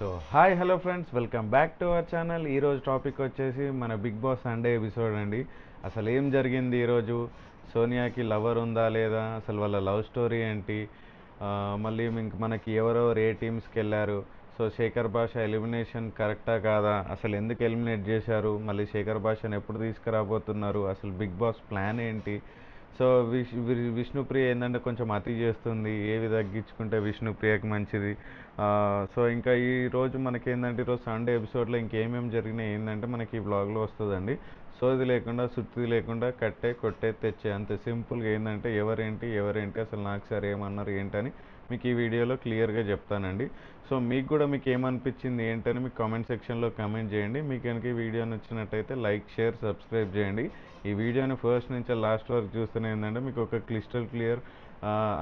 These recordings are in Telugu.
So hi hello friends, welcome back to our channel. ఈరోజు టాపిక్ వచ్చేసి మన బిగ్ బాస్ సండే ఎపిసోడ్ అండి. అసలు ఏం జరిగింది ఈరోజు? సోనియాకి లవర్ ఉందా లేదా, అసలు వాళ్ళ లవ్ స్టోరీ ఏంటి, మళ్ళీ మనకి ఎవరెవరు ఏ టీమ్స్కి వెళ్ళారు, సో శేఖర్ భాష ఎలిమినేషన్ కరెక్టా కాదా, అసలు ఎందుకు ఎలిమినేట్ చేశారు, మళ్ళీ శేఖర్ భాషను ఎప్పుడు తీసుకురాబోతున్నారు, అసలు బిగ్ బాస్ ప్లాన్ ఏంటి. సో విష్ణుప్రియ ఏంటంటే కొంచెం అతి చేస్తుంది, ఏవి తగ్గించుకుంటే విష్ణుప్రియకి మంచిది. సో ఇంకా ఈ రోజు మనకి ఈరోజు సండే ఎపిసోడ్లో ఇంకేమేమి జరిగినాయి ఏంటంటే మనకి ఈ బ్లాగ్లో వస్తుందండి. సోది లేకుండా సుత్తి లేకుండా కట్టే కొట్టే తెచ్చే, అంతే సింపుల్గా ఏంటంటే ఎవరేంటి అసలు నాకు సార్ ఏమన్నారు ఏంటని మీకు ఈ వీడియోలో క్లియర్గా చెప్తానండి. సో మీకు ఏమనిపించింది ఏంటని మీకు కామెంట్ సెక్షన్లో కామెంట్ చేయండి. మీకు కనుక ఈ వీడియో నచ్చినట్టయితే లైక్ షేర్ సబ్స్క్రైబ్ చేయండి. ఈ వీడియోని ఫస్ట్ నుంచి లాస్ట్ వరకు చూస్తూనే ఏంటంటే మీకు ఒక క్లియర్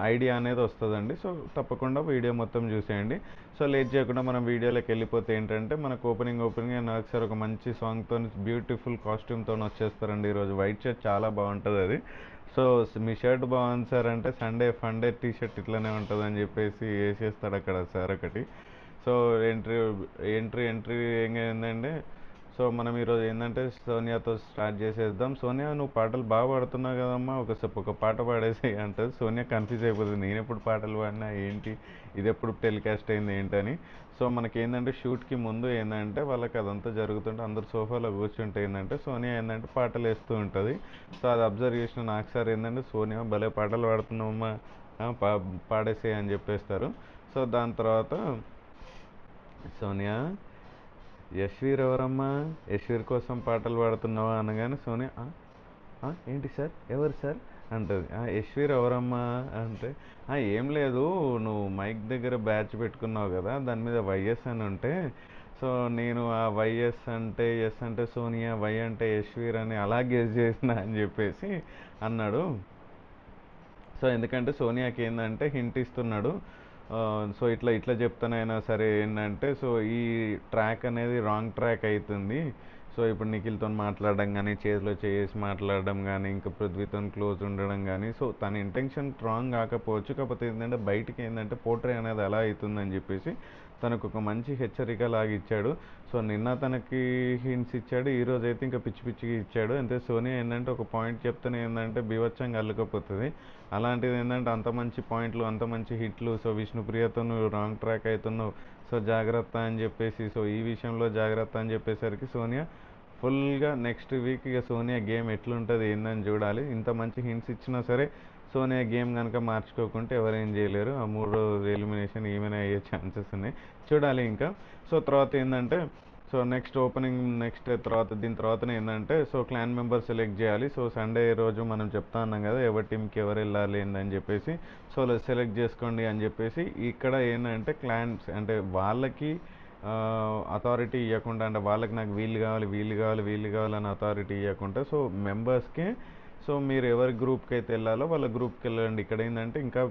ఐడియా అనేది వస్తుందండి. సో తప్పకుండా వీడియో మొత్తం చూసేయండి. సో లేట్ చేయకుండా మనం వీడియోలోకి వెళ్ళిపోతే ఏంటంటే మనకు ఓపెనింగ్ నాకు సార్ ఒక మంచి సాంగ్తో బ్యూటిఫుల్ కాస్ట్యూమ్తో వచ్చేస్తారండి. ఈరోజు వైట్ షర్ట్ చాలా బాగుంటుంది అది. సో మీ షర్ట్ బాగుంది సార్ అంటే సండే ఫండే టీ షర్ట్ ఇట్లనే ఉంటుంది అని చెప్పేసి వేసేస్తాడు అక్కడ సార్ ఒకటి. సో ఎంట్రీ ఎంట్రీ ఏంటంటే సో మనం ఈరోజు ఏంటంటే సోనియాతో స్టార్ట్ చేసేద్దాం. సోనియా, నువ్వు పాటలు బాగా పాడుతున్నావు కదమ్మా, ఒక పాట పాడేసి అంటుంది. సోనియా కన్ఫ్యూజ్ అయిపోతుంది, నేను ఎప్పుడు పాటలు పాడినా ఏంటి, ఇది ఎప్పుడు టెలికాస్ట్ అయింది ఏంటని. సో మనకి ఏంటంటే షూట్కి ముందు ఏంటంటే వాళ్ళకి అదంతా జరుగుతుంటే అందరు సోఫాలో కూర్చుంటే ఏంటంటే సోనియా ఏంటంటే పాటలు వేస్తూ ఉంటుంది. సో అది అబ్జర్వ్ చేసిన నాకు సార్ ఏంటంటే సోనియా భలే పాటలు పాడుతున్నావమ్మా, పాడేసే అని చెప్పేస్తారు. సో దాని తర్వాత సోనియా, యశ్వీర్ ఎవరమ్మా, యశ్వీర్ కోసం పాటలు పాడుతున్నావా అనగానే సోనియా ఏంటి సార్, ఎవరు సార్ అంటుంది. యశ్వీర్ ఎవరమ్మా అంటే ఏం లేదు, నువ్వు మైక్ దగ్గర బ్యాచ్ పెట్టుకున్నావు కదా, దాని మీద వైఎస్ అని ఉంటే సో నేను ఆ వైఎస్ అంటే ఎస్ అంటే సోనియా, వై అంటే యశ్వీర్ అని అలా గెస్ చేసిన అని చెప్పేసి అన్నాడు. సో ఎందుకంటే సోనియాకి ఏంటంటే హింట్ ఇస్తున్నాడు. సో ఇట్లా ఇట్లా చెప్తానైనా సరే ఏంటంటే సో ఈ ట్రాక్ అనేది రాంగ్ ట్రాక్ అవుతుంది. సో ఇప్పుడు నిఖిల్తో మాట్లాడడం కానీ, చేతిలో చేసి మాట్లాడడం కానీ, ఇంకా పృథ్వీతో క్లోజ్ ఉండడం కానీ, సో తన ఇంటెన్షన్ రాంగ్ కాకపోవచ్చు, కాకపోతే ఏంటంటే బయటికి ఏంటంటే పోట్రే అనేది అలా అవుతుందని చెప్పేసి తనకు ఒక మంచి హెచ్చరిక లాగా ఇచ్చాడు. సో నిన్న తనకి హింట్స్ ఇచ్చాడు, ఈరోజు అయితే ఇంకా పిచ్చి పిచ్చిగా ఇచ్చాడు. అంతే సోనియా ఏంటంటే ఒక పాయింట్ చెప్తేనే ఏంటంటే బీభత్సంగా అల్లుకపోతుంది. అలాంటిది ఏంటంటే అంత మంచి పాయింట్లు, అంత మంచి హిట్లు, సో విష్ణుప్రియతో నువ్వు రాంగ్ ట్రాక్ అవుతున్నావు, సో జాగ్రత్త అని చెప్పేసి, సో ఈ విషయంలో జాగ్రత్త అని చెప్పేసరికి సోనియా ఫుల్గా నెక్స్ట్ వీక్ ఇక సోనియా గేమ్ ఎట్లుంటుంది ఏందని చూడాలి. ఇంత మంచి హింట్స్ ఇచ్చినా సరే సోనియా గేమ్ కనుక మార్చుకోకుంటే ఎవరేం చేయలేరు. ఆ 3 రోజు ఎలిమినేషన్ ఏమైనా అయ్యే ఛాన్సెస్ ఉన్నాయి, చూడాలి ఇంకా. సో తర్వాత ఏంటంటే సో నెక్స్ట్ తర్వాత దీని తర్వాతనే ఏంటంటే సో క్లాన్ మెంబర్ సెలెక్ట్ చేయాలి. సో సండే రోజు మనం చెప్తా ఉన్నాం కదా ఎవరి టీంకి ఎవరు వెళ్ళాలి ఏందని చెప్పేసి, సో సెలెక్ట్ చేసుకోండి అని చెప్పేసి. ఇక్కడ ఏంటంటే క్లాన్స్ అంటే వాళ్ళకి అథారిటీ ఇవ్వకుండా, అంటే వాళ్ళకి నాకు వీళ్ళు కావాలి అని అథారిటీ ఇవ్వకుండా సో మెంబర్స్కి సో మీరు ఎవరి గ్రూప్కి అయితే వెళ్ళాలో వాళ్ళ గ్రూప్కి వెళ్ళండి. ఇక్కడ ఏంటంటే ఇంకా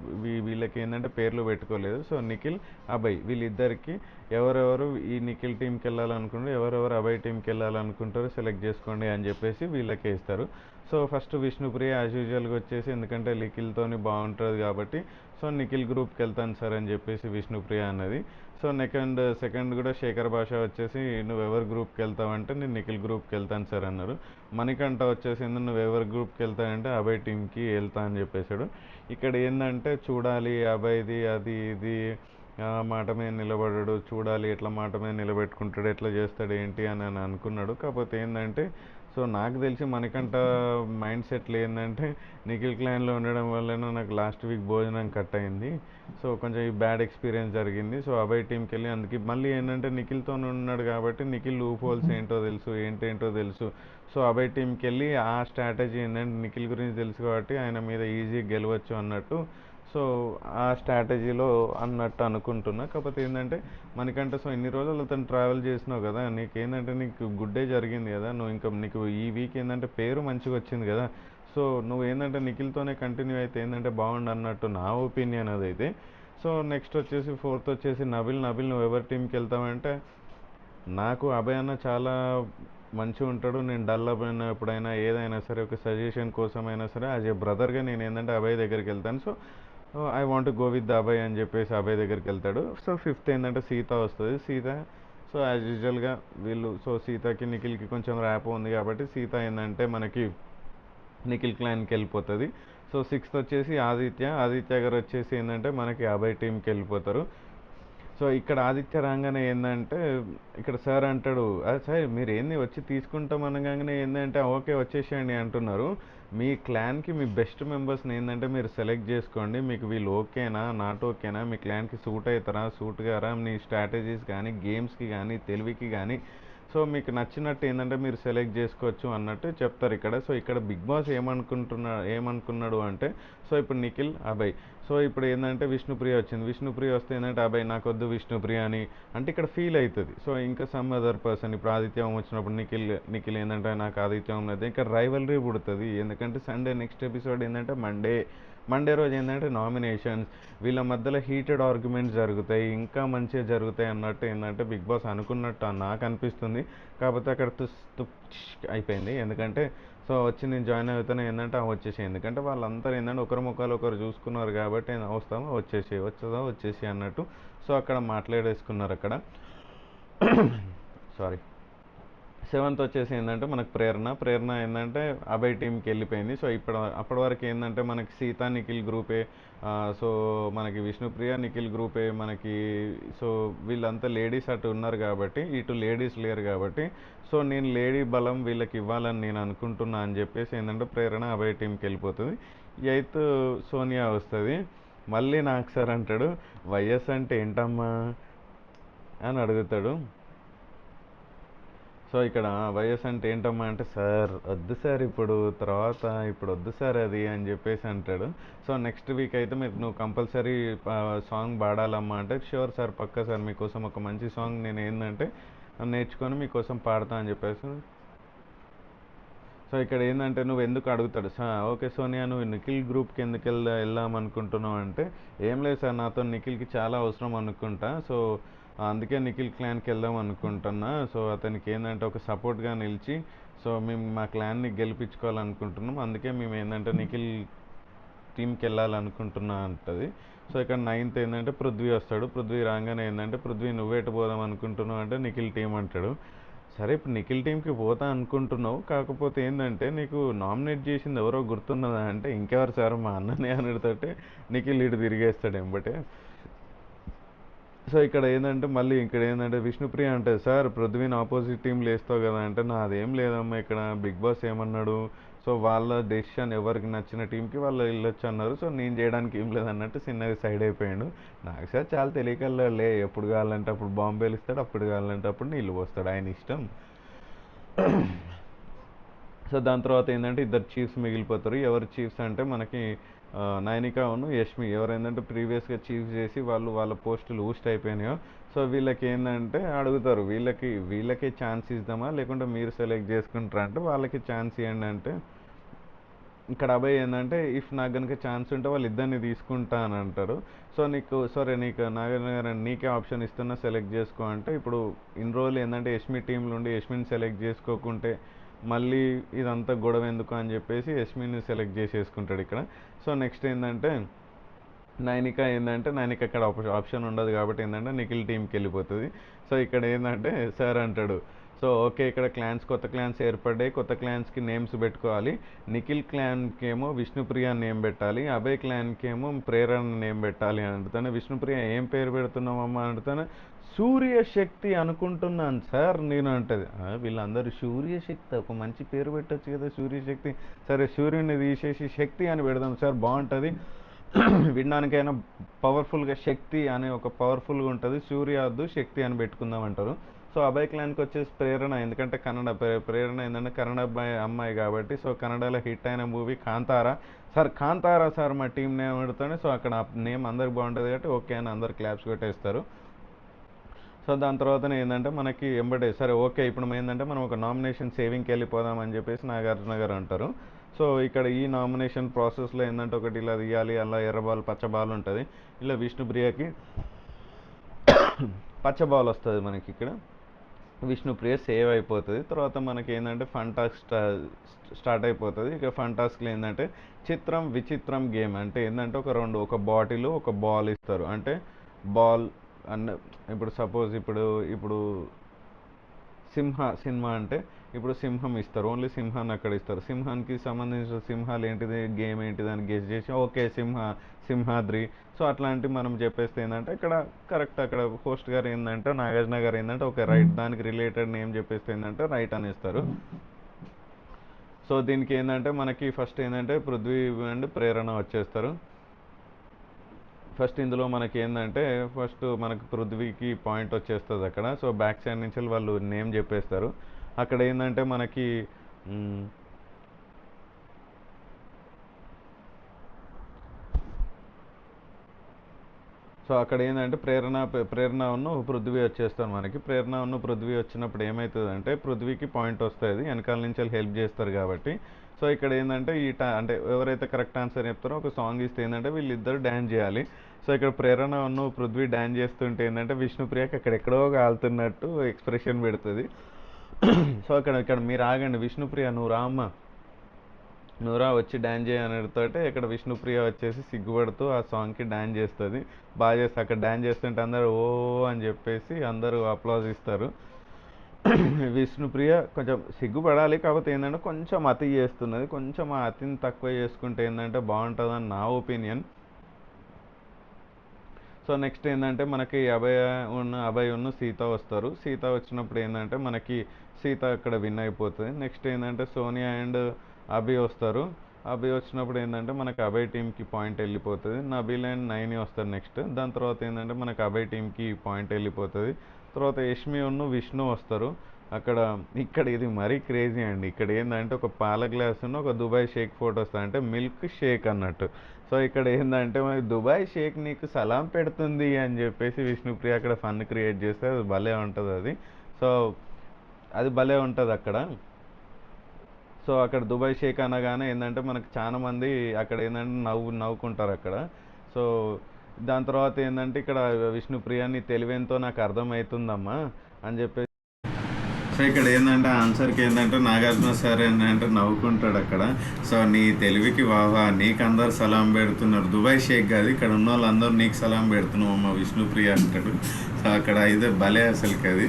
వీళ్ళకి ఏంటంటే పేర్లు పెట్టుకోలేదు. సో నిఖిల్, అభయ్ వీళ్ళిద్దరికి ఎవరెవరు ఈ నిఖిల్ టీంకి వెళ్ళాలనుకుంటారు, ఎవరెవరు అభయ్ టీంకి వెళ్ళాలనుకుంటారో సెలెక్ట్ చేసుకోండి అని చెప్పేసి వీళ్ళకే ఇస్తారు. సో ఫస్ట్ విష్ణుప్రియ యాజ్ యూజువల్గా వచ్చేసి ఎందుకంటే నిఖిల్తోని బాగుంటుంది కాబట్టి సో నిఖిల్ గ్రూప్కి వెళ్తాను సార్ అని చెప్పేసి విష్ణుప్రియ అన్నది. సో సెకండ్ కూడా శేఖర్ భాష వచ్చేసి నువ్వు ఎవరి గ్రూప్కి వెళ్తావంటే నేను నిఖిల్ గ్రూప్కి వెళ్తాను సార్ అన్నారు. మణికంఠ వచ్చేసి నువ్వు ఎవరి గ్రూప్కి వెళ్తానంటే అభయ్ టీంకి వెళ్తా అని చెప్పేశాడు. ఇక్కడ ఏంటంటే చూడాలి అభయ్ది అది ఇది మాట మీద నిలబడ్డాడు, చూడాలి ఎట్లా మాట మీద నిలబెట్టుకుంటాడు, ఎట్లా చేస్తాడు ఏంటి అని అనుకున్నాడు. కాకపోతే ఏంటంటే సో నాకు తెలిసి మనకంట మైండ్ సెట్లు ఏంటంటే నిఖిల్ క్లాన్లో ఉండడం వల్లనే నాకు లాస్ట్ వీక్ భోజనం కట్ అయింది. సో కొంచెం ఈ బ్యాడ్ ఎక్స్పీరియన్స్ జరిగింది. సో అభయ్ టీంకి వెళ్ళి అందుకే మళ్ళీ ఏంటంటే నిఖిల్తో ఉన్నాడు కాబట్టి నిఖిల్ లూప్ హోల్స్ ఏంటో తెలుసు. సో అభయ్ టీంకి వెళ్ళి ఆ స్ట్రాటజీ ఏంటంటే నిఖిల్ గురించి తెలుసు కాబట్టి ఆయన మీద ఈజీ గెలవచ్చు అన్నట్టు. సో ఆ స్ట్రాటజీలో అన్నట్టు అనుకుంటున్నా. కాకపోతే ఏంటంటే మనకంటే సో ఇన్ని రోజులు అతను ట్రావెల్ చేసినావు కదా, నీకేంటంటే నీకు గుడ్డే జరిగింది కదా, నీకు ఈ వీక్ ఏంటంటే పేరు మంచిగా వచ్చింది కదా. సో నువ్వు ఏంటంటే నిఖిల్తోనే కంటిన్యూ అయితే ఏంటంటే బాగుండు అన్నట్టు నా ఒపీనియన్ అదైతే. సో నెక్స్ట్ వచ్చేసి ఫోర్త్ వచ్చేసి నబిల్ నువ్వు ఎవరి టీంకి వెళ్తావంటే నాకు అభయ్ అన్న చాలా మంచిగా ఉంటాడు. నేను డల్ అయిపోయినా ఎప్పుడైనా ఏదైనా సరే ఒక సజెషన్ కోసమైనా సరే యాజ్ ఏ బ్రదర్గా నేను ఏంటంటే అభయ్ దగ్గరికి వెళ్తాను. So I want go with Abhay అని చెప్పేసి అభయ్ దగ్గరికి వెళ్తాడు. సో ఫిఫ్త్ ఏంటంటే సీత వస్తుంది. సీత సో యాజ్ యూజువల్గా వీళ్ళు సో సీతకి నిఖిల్కి కొంచెం ర్యాప్ ఉంది కాబట్టి సీత ఏంటంటే మనకి నిఖిల్ క్లాన్కి వెళ్ళిపోతుంది. సో సిక్స్త్ వచ్చేసి ఆదిత్య గారు వచ్చేసి ఏంటంటే మనకి అభయ్ టీంకి వెళ్ళిపోతారు. సో ఇక్కడ ఆదిత్య రాగానే ఏంటంటే ఇక్కడ సార్ అంటాడు, సార్ మీరు ఏంది వచ్చి తీసుకుంటాం అనగానే ఏంటంటే ఓకే వచ్చేసేయండి అంటున్నారు. మీ క్లాన్కి మీ బెస్ట్ మెంబర్స్ని ఏంటంటే మీరు సెలెక్ట్ చేసుకోండి. మీకు వీళ్ళు ఓకేనా నాట్ ఓకేనా, మీ క్లాన్కి సూట్ అవుతారా సూట్ గారా, మీ స్ట్రాటజీస్ కానీ గేమ్స్కి కానీ తెలివికి కానీ సో మీకు నచ్చినట్టు ఏంటంటే మీరు సెలెక్ట్ చేసుకోవచ్చు అన్నట్టు చెప్తారు ఇక్కడ. సో ఇక్కడ బిగ్ బాస్ ఏమనుకున్నాడు అంటే సో ఇప్పుడు నిఖిల్ అభయ్ సో ఇప్పుడు ఏంటంటే విష్ణుప్రియ వచ్చింది. విష్ణుప్రియ వస్తే ఏంటంటే అభయ్ నాకొద్దు విష్ణుప్రియ అని అంటే ఇక్కడ ఫీల్ అవుతుంది. సో ఇంకా సమ్ అదర్ పర్సన్ ఇప్పుడు ఆదిత్యం వచ్చినప్పుడు నిఖిల్ ఏంటంటే నాకు ఆదిత్యం అయితే ఇంకా రైవలరీ పుడుతుంది. ఎందుకంటే సండే నెక్స్ట్ ఎపిసోడ్ ఏంటంటే మండే రోజు ఏంటంటే నామినేషన్స్, వీళ్ళ మధ్యలో హీటెడ్ ఆర్గ్యుమెంట్స్ జరుగుతాయి, ఇంకా మంచిగా జరుగుతాయి అన్నట్టు ఏంటంటే బిగ్ బాస్ అనుకున్నట్టు నాకు అనిపిస్తుంది. కాకపోతే అక్కడ అయిపోయింది. ఎందుకంటే సో వచ్చి నేను జాయిన్ అవుతాను ఏంటంటే వచ్చేసి, ఎందుకంటే వాళ్ళందరూ ఏంటంటే ఒకరి ముఖాలు ఒకరు చూసుకున్నారు కాబట్టి వచ్చేసి అన్నట్టు సో అక్కడ మాట్లాడేసుకున్నారు అక్కడ. సారీ. సెవెంత్ వచ్చేసి ఏంటంటే మనకు ప్రేరణ ఏంటంటే అభయ్ టీంకి వెళ్ళిపోయింది. సో అప్పటి వరకు ఏంటంటే మనకి సీతా నిఖిల్ గ్రూపే, సో మనకి విష్ణుప్రియ నిఖిల్ గ్రూపే మనకి. సో వీళ్ళంతా లేడీస్ అటు ఉన్నారు కాబట్టి ఇటు లేడీస్ లేరు కాబట్టి సో నేను లేడీ బలం వీళ్ళకి ఇవ్వాలని నేను అనుకుంటున్నా అని చెప్పేసి ఏంటంటే ప్రేరణ అభయ్ టీంకి వెళ్ళిపోతుంది. ఎయిత్ సోనియా వస్తుంది. మళ్ళీ నాకు సార్ అంటాడు వైఎస్ అంటే ఏంటమ్మా అని అడుగుతాడు. సో ఇక్కడ వైఎస్ అంటే ఏంటమ్మా అంటే సార్ వద్దు సార్ ఇప్పుడు వద్దు సార్ అది అని చెప్పేసి అంటాడు. సో నెక్స్ట్ వీక్ అయితే నువ్వు కంపల్సరీ సాంగ్ పాడాలమ్మా అంటే షూర్ సార్ పక్కా సార్ మీకోసం ఒక మంచి సాంగ్ నేను ఏంటంటే నేర్చుకొని మీకోసం పాడతా అని చెప్పేసి. సో ఇక్కడ ఏంటంటే నువ్వు ఎందుకు అడుగుతాడు ఓకే సోనియా నువ్వు నిఖిల్ గ్రూప్కి ఎందుకు వెళ్దాం అనుకుంటున్నావు అంటే ఏం లేదు సార్ నాతో నిఖిల్కి చాలా అవసరం అనుకుంటా. సో అందుకే నిఖిల్ క్లాన్కి వెళ్దాం అనుకుంటున్నా. సో అతనికి ఏంటంటే ఒక సపోర్ట్గా నిలిచి సో మేము మా క్లాన్ని గెలిపించుకోవాలనుకుంటున్నాం. అందుకే మేము ఏంటంటే నిఖిల్ టీంకి వెళ్ళాలనుకుంటున్నా అంటది. సో ఇక్కడ నైన్త్ ఏంటంటే పృథ్వీ వస్తాడు. పృథ్వీ రాగానే ఏంటంటే పృథ్వీ నువ్వేట పోదాం అనుకుంటున్నావు అంటే నిఖిల్ టీం అంటాడు. సరే ఇప్పుడు నిఖిల్ టీంకి పోతా అనుకుంటున్నావు, కాకపోతే ఏంటంటే నీకు నామినేట్ చేసింది ఎవరో గుర్తున్నదా అంటే ఇంకెవరు సార్ మా అన్ననే అనేటట్టే నిఖిల్ ఇటు తిరిగేస్తాడు ఎంబటే. సో ఇక్కడ ఏంటంటే విష్ణుప్రియ అంటే సార్ పృథ్వీని ఆపోజిట్ టీంలో వేస్తావు కదా అంటే నాదేం లేదమ్మా ఇక్కడ బిగ్ బాస్ ఏమన్నాడు సో వాళ్ళ డెసిషన్ ఎవరికి నచ్చిన టీంకి వాళ్ళు వెళ్ళొచ్చు అన్నారు. సో నేను చేయడానికి ఏం లేదన్నట్టు చిన్నగా సైడ్ అయిపోయాడు. నాకు సార్ చాలా తెలియకలే ఎప్పుడు కావాలంటే అప్పుడు బాంబేలు ఇస్తాడు, అప్పుడు కావాలంటే అప్పుడు నీళ్ళు పోస్తాడు, ఆయన ఇష్టం. సో దాని తర్వాత ఏంటంటే ఇద్దరు చీఫ్స్ మిగిలిపోతారు. ఎవరు చీఫ్స్ అంటే మనకి నైనిక యష్మి ఎవరైందంటే ప్రీవియస్గా చీఫ్ చేసి వాళ్ళ పోస్టులు ఊస్ట్ అయిపోయినాయో సో వీళ్ళకి ఏంటంటే అడుగుతారు వీళ్ళకే ఛాన్స్ ఇద్దామా లేకుంటే మీరు సెలెక్ట్ చేసుకుంటారా అంటే వాళ్ళకి ఛాన్స్ ఇవ్వండి అంటే ఇక్కడ అబ్బాయి ఏంటంటే ఇఫ్ నాకు కనుక ఛాన్స్ ఉంటే వాళ్ళు ఇద్దరిని తీసుకుంటా అని అంటారు. సో నీకు నాగర్ నీకే ఆప్షన్ ఇస్తున్నా సెలెక్ట్ చేసుకో అంటే ఇప్పుడు ఇన్ని రోజులు ఏంటంటే యష్మి టీంలో ఉండి యష్మిని సెలెక్ట్ చేసుకోకుంటే మళ్ళీ ఇదంతా గొడవ ఎందుకు అని చెప్పేసి యష్మిని సెలెక్ట్ చేసేసుకుంటాడు ఇక్కడ. సో నెక్స్ట్ ఏంటంటే నైనిక అక్కడ ఆప్షన్ ఉండదు కాబట్టి ఏంటంటే నిఖిల్ టీంకి వెళ్ళిపోతుంది. సో ఇక్కడ ఏంటంటే సార్ అంటాడు సో ఓకే ఇక్కడ కొత్త క్లాన్స్ ఏర్పడ్డాయి, కొత్త క్లాన్స్కి నేమ్స్ పెట్టుకోవాలి. నిఖిల్ క్లాన్కి ఏమో విష్ణుప్రియ నేమ్ పెట్టాలి, అభయ్ క్లాన్కి ఏమో ప్రేరణ నేమ్ పెట్టాలి అని అడుగుతాను. విష్ణుప్రియ ఏం పేరు పెడుతున్నామమ్మా అడుగుతాను. సూర్యశక్తి అనుకుంటున్నాను సార్ నేను అంటది. వీళ్ళందరూ సూర్యశక్తి ఒక మంచి పేరు పెట్టచ్చు కదా సూర్యశక్తి, సరే సూర్యుని తీసేసి శక్తి అని పెడదాం సార్ బాగుంటుంది, వినడానికైనా పవర్ఫుల్గా శక్తి అనే ఒక పవర్ఫుల్గా ఉంటుంది, సూర్య వద్దు శక్తి అని పెట్టుకుందాం అంటారు. సో అభయ్ క్లాన్కి వచ్చేసి ప్రేరణ, ఎందుకంటే ప్రేరణ ఏంటంటే కన్నడ అమ్మాయి కాబట్టి సో కన్నడలో హిట్ అయిన మూవీ కాంతారా సార్ మా టీం నేమ్ పెడతానే. సో అక్కడ నేమ్ అందరికి బాగుంటుంది కాబట్టి ఓకే అని అందరు క్లాప్స్ కొట్టేస్తారు. సో దాని తర్వాతనే ఏంటంటే మనకి ఎంబడే సరే ఓకే ఇప్పుడు ఏంటంటే మనం ఒక నామినేషన్ సేవింగ్కి వెళ్ళిపోదామని చెప్పేసి నాగార్జున గారు అంటారు. సో ఇక్కడ ఈ నామినేషన్ ప్రాసెస్లో ఏంటంటే ఒకటి ఇలా తీయాలి, అలా ఎర్ర బాల్ పచ్చ బాల్ ఉంటుంది. ఇలా విష్ణుప్రియకి పచ్చ బాల్ వస్తుంది మనకి ఇక్కడ. విష్ణుప్రియ సేవ్ అయిపోతుంది. తర్వాత మనకి ఏంటంటే ఫన్ టాస్క్ స్టార్ట్ అయిపోతుంది. ఇక ఫన్ టాస్క్లో ఏంటంటే చిత్రం విచిత్రం గేమ్ అంటే ఏంటంటే ఒక బాటిల్ ఒక బాల్ ఇస్తారు. అంటే బాల్ అన్న ఇప్పుడు సపోజ్ ఇప్పుడు సినిమా అంటే ఇప్పుడు సింహం ఇస్తారు, ఓన్లీ సింహాన్ని అక్కడ ఇస్తారు. సింహానికి సంబంధించిన సింహాలు ఏంటిది, గేమ్ ఏంటిది అని గెస్ చేసి ఓకే సింహాద్రి. సో అట్లాంటి మనం చెప్పేస్తే ఏంటంటే ఇక్కడ కరెక్ట్ అక్కడ హోస్ట్ గారు ఏంటంటే నాగార్జున గారు ఏంటంటే ఓకే రైట్ దానికి రిలేటెడ్ నేమ్ చెప్పేస్తే ఏంటంటే రైట్ అనేస్తారు. సో దీనికి ఏంటంటే మనకి ఫస్ట్ ఏంటంటే పృథ్వీ అండ్ ప్రేరణ వచ్చేస్తారు. ఫస్ట్ ఇందులో మనకి ఏంటంటే మనకి పృథ్వీకి పాయింట్ వచ్చేస్తుంది అక్కడ. సో బ్యాక్ సైడ్ నుంచి వాళ్ళు నేమ్ చెప్పేస్తారు. అక్కడ ఏంటంటే మనకి సో అక్కడ ఏంటంటే ప్రేరణ ఉన్న పృథ్వీ వచ్చేస్తారు మనకి. ప్రేరణ ఉన్న పృథ్వీ వచ్చినప్పుడు ఏమవుతుందంటే పృథ్వీకి పాయింట్ వస్తుంది, వెనకాల నుంచి హెల్ప్ చేస్తారు కాబట్టి. సో ఇక్కడ ఏంటంటే అంటే ఎవరైతే కరెక్ట్ ఆన్సర్ చెప్తారో ఒక సాంగ్ ఇస్తే ఏంటంటే వీళ్ళిద్దరు డ్యాన్స్ చేయాలి. సో ఇక్కడ ప్రేరణ ఉన్న పృథ్వీ డ్యాన్స్ చేస్తుంటే ఏంటంటే విష్ణుప్రియకి అక్కడెక్కడో కాలుతున్నట్టు ఎక్స్ప్రెషన్ పెడుతుంది. సో ఇక్కడ మీరు ఆగండి, విష్ణుప్రియ నువ్వు రా వచ్చి డ్యాన్స్ చేయనడితోటే ఇక్కడ విష్ణుప్రియ వచ్చేసి సిగ్గుపడుతూ ఆ సాంగ్కి డ్యాన్స్ చేస్తుంది. బాగా చేస్తే అక్కడ డ్యాన్స్ చేస్తుంటే అందరూ ఓ అని చెప్పేసి అందరూ అప్లాజ్ ఇస్తారు. విష్ణుప్రియ కొంచెం సిగ్గుపడాలి, కాకపోతే ఏంటంటే కొంచెం అతి చేస్తున్నది. కొంచెం ఆ అతిని తక్కువ చేసుకుంటే ఏంటంటే బాగుంటుందని నా ఒపీనియన్. సో నెక్స్ట్ ఏంటంటే మనకి అభయ్ ఉన్న సీత వస్తారు. సీత వచ్చినప్పుడు ఏంటంటే మనకి సీత అక్కడ విన్ అయిపోతుంది. నెక్స్ట్ ఏంటంటే సోనియా అండ్ అభి వస్తారు. అభి వచ్చినప్పుడు ఏంటంటే మనకి అభయ్ టీంకి పాయింట్ వెళ్ళిపోతుంది. నబీల్ అండ్ నైని వస్తారు నెక్స్ట్. దాని తర్వాత ఏంటంటే మనకి అభయ్ టీంకి పాయింట్ వెళ్ళిపోతుంది. తర్వాత యష్మి విష్ణు వస్తారు. ఇక్కడ ఇది మరీ క్రేజీ అండి. ఇక్కడ ఏంటంటే ఒక పాల గ్లాస్ ఒక దుబాయ్ షేక్ ఫోటో వస్తుంది, అంటే మిల్క్ షేక్ అన్నట్టు. సో ఇక్కడ ఏంటంటే మరి దుబాయ్ షేక్ నీకు సలాం పెడుతుంది అని చెప్పేసి విష్ణుప్రియ అక్కడ ఫన్ క్రియేట్ చేస్తే అది భలే ఉంటుంది అది. సో అది భలే ఉంటుంది అక్కడ. సో అక్కడ దుబాయ్ షేక్ అనగానే ఏంటంటే మనకు చాలా మంది అక్కడ ఏంటంటే నవ్వుకుంటారు అక్కడ. సో దాని తర్వాత ఏంటంటే ఇక్కడ విష్ణుప్రియ నీ తెలివేంతో నాకు అర్థమవుతుందమ్మా అని చెప్పేసి. సో ఇక్కడ ఏంటంటే ఆన్సర్కి ఏంటంటే నాగార్జున సార్ ఏంటంటే నవ్వుకుంటాడు అక్కడ. సో నీ తెలివికి వాహా, నీకు అందరు సలాం పెడుతున్నారు, దుబాయ్ షేక్ కాదు ఇక్కడ ఉన్న వాళ్ళందరూ నీకు సలాం పెడుతున్నావు అమ్మ విష్ణుప్రియ అంటాడు. సో అక్కడ అయితే భలే అసలుకి అది.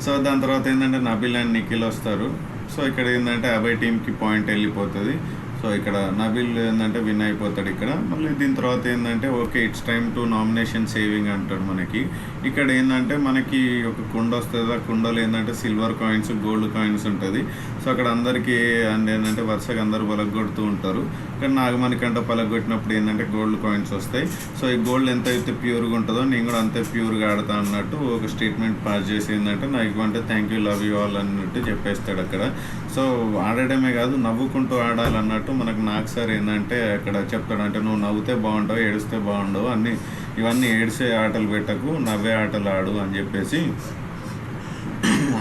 సో దాని తర్వాత ఏంటంటే నబీల్ అండ్ నిఖిల్ వస్తారు. సో ఇక్కడ ఏంటంటే అభయ్ టీంకి పాయింట్ వెళ్ళిపోతుంది. సో ఇక్కడ నబీల్ ఏంటంటే విన్ అయిపోతాడు ఇక్కడ. మళ్ళీ దీని తర్వాత ఏంటంటే okay it's time to nomination saving అంటాడు మనకి. ఇక్కడ ఏంటంటే మనకి ఒక కుండ వస్తుంది. ఆ కుండలో ఏంటంటే సిల్వర్ కాయిన్స్ గోల్డ్ కాయిన్స్ ఉంటుంది. సో అక్కడ అందరికీ ఏంటంటే వరుసగా అందరూ పలగొడుతూ ఉంటారు. ఇక్కడ నాగమణికంట పలగొట్టినప్పుడు ఏంటంటే గోల్డ్ కాయిన్స్ వస్తాయి. సో ఈ గోల్డ్ ఎంత అయితే ప్యూర్గా ఉంటుందో నేను కూడా అంతే ప్యూర్గా ఆడతా అన్నట్టు ఒక స్టేట్మెంట్ పాస్ చేసి ఏంటంటే నాకు అంటే thank you love you all అన్నట్టు చెప్పేస్తాడు అక్కడ. సో ఆడడమే కాదు నవ్వుకుంటూ ఆడాలన్నట్టు నాకు సార్ ఏంటంటే అక్కడ చెప్తాడు, అంటే నువ్వు నవ్వుతే బాగుంటావు ఏడుస్తే బాగుండవు ఇవన్నీ ఏడిసే ఆటలు పెట్టకు, నవ్వే ఆటలు ఆడు అని చెప్పేసి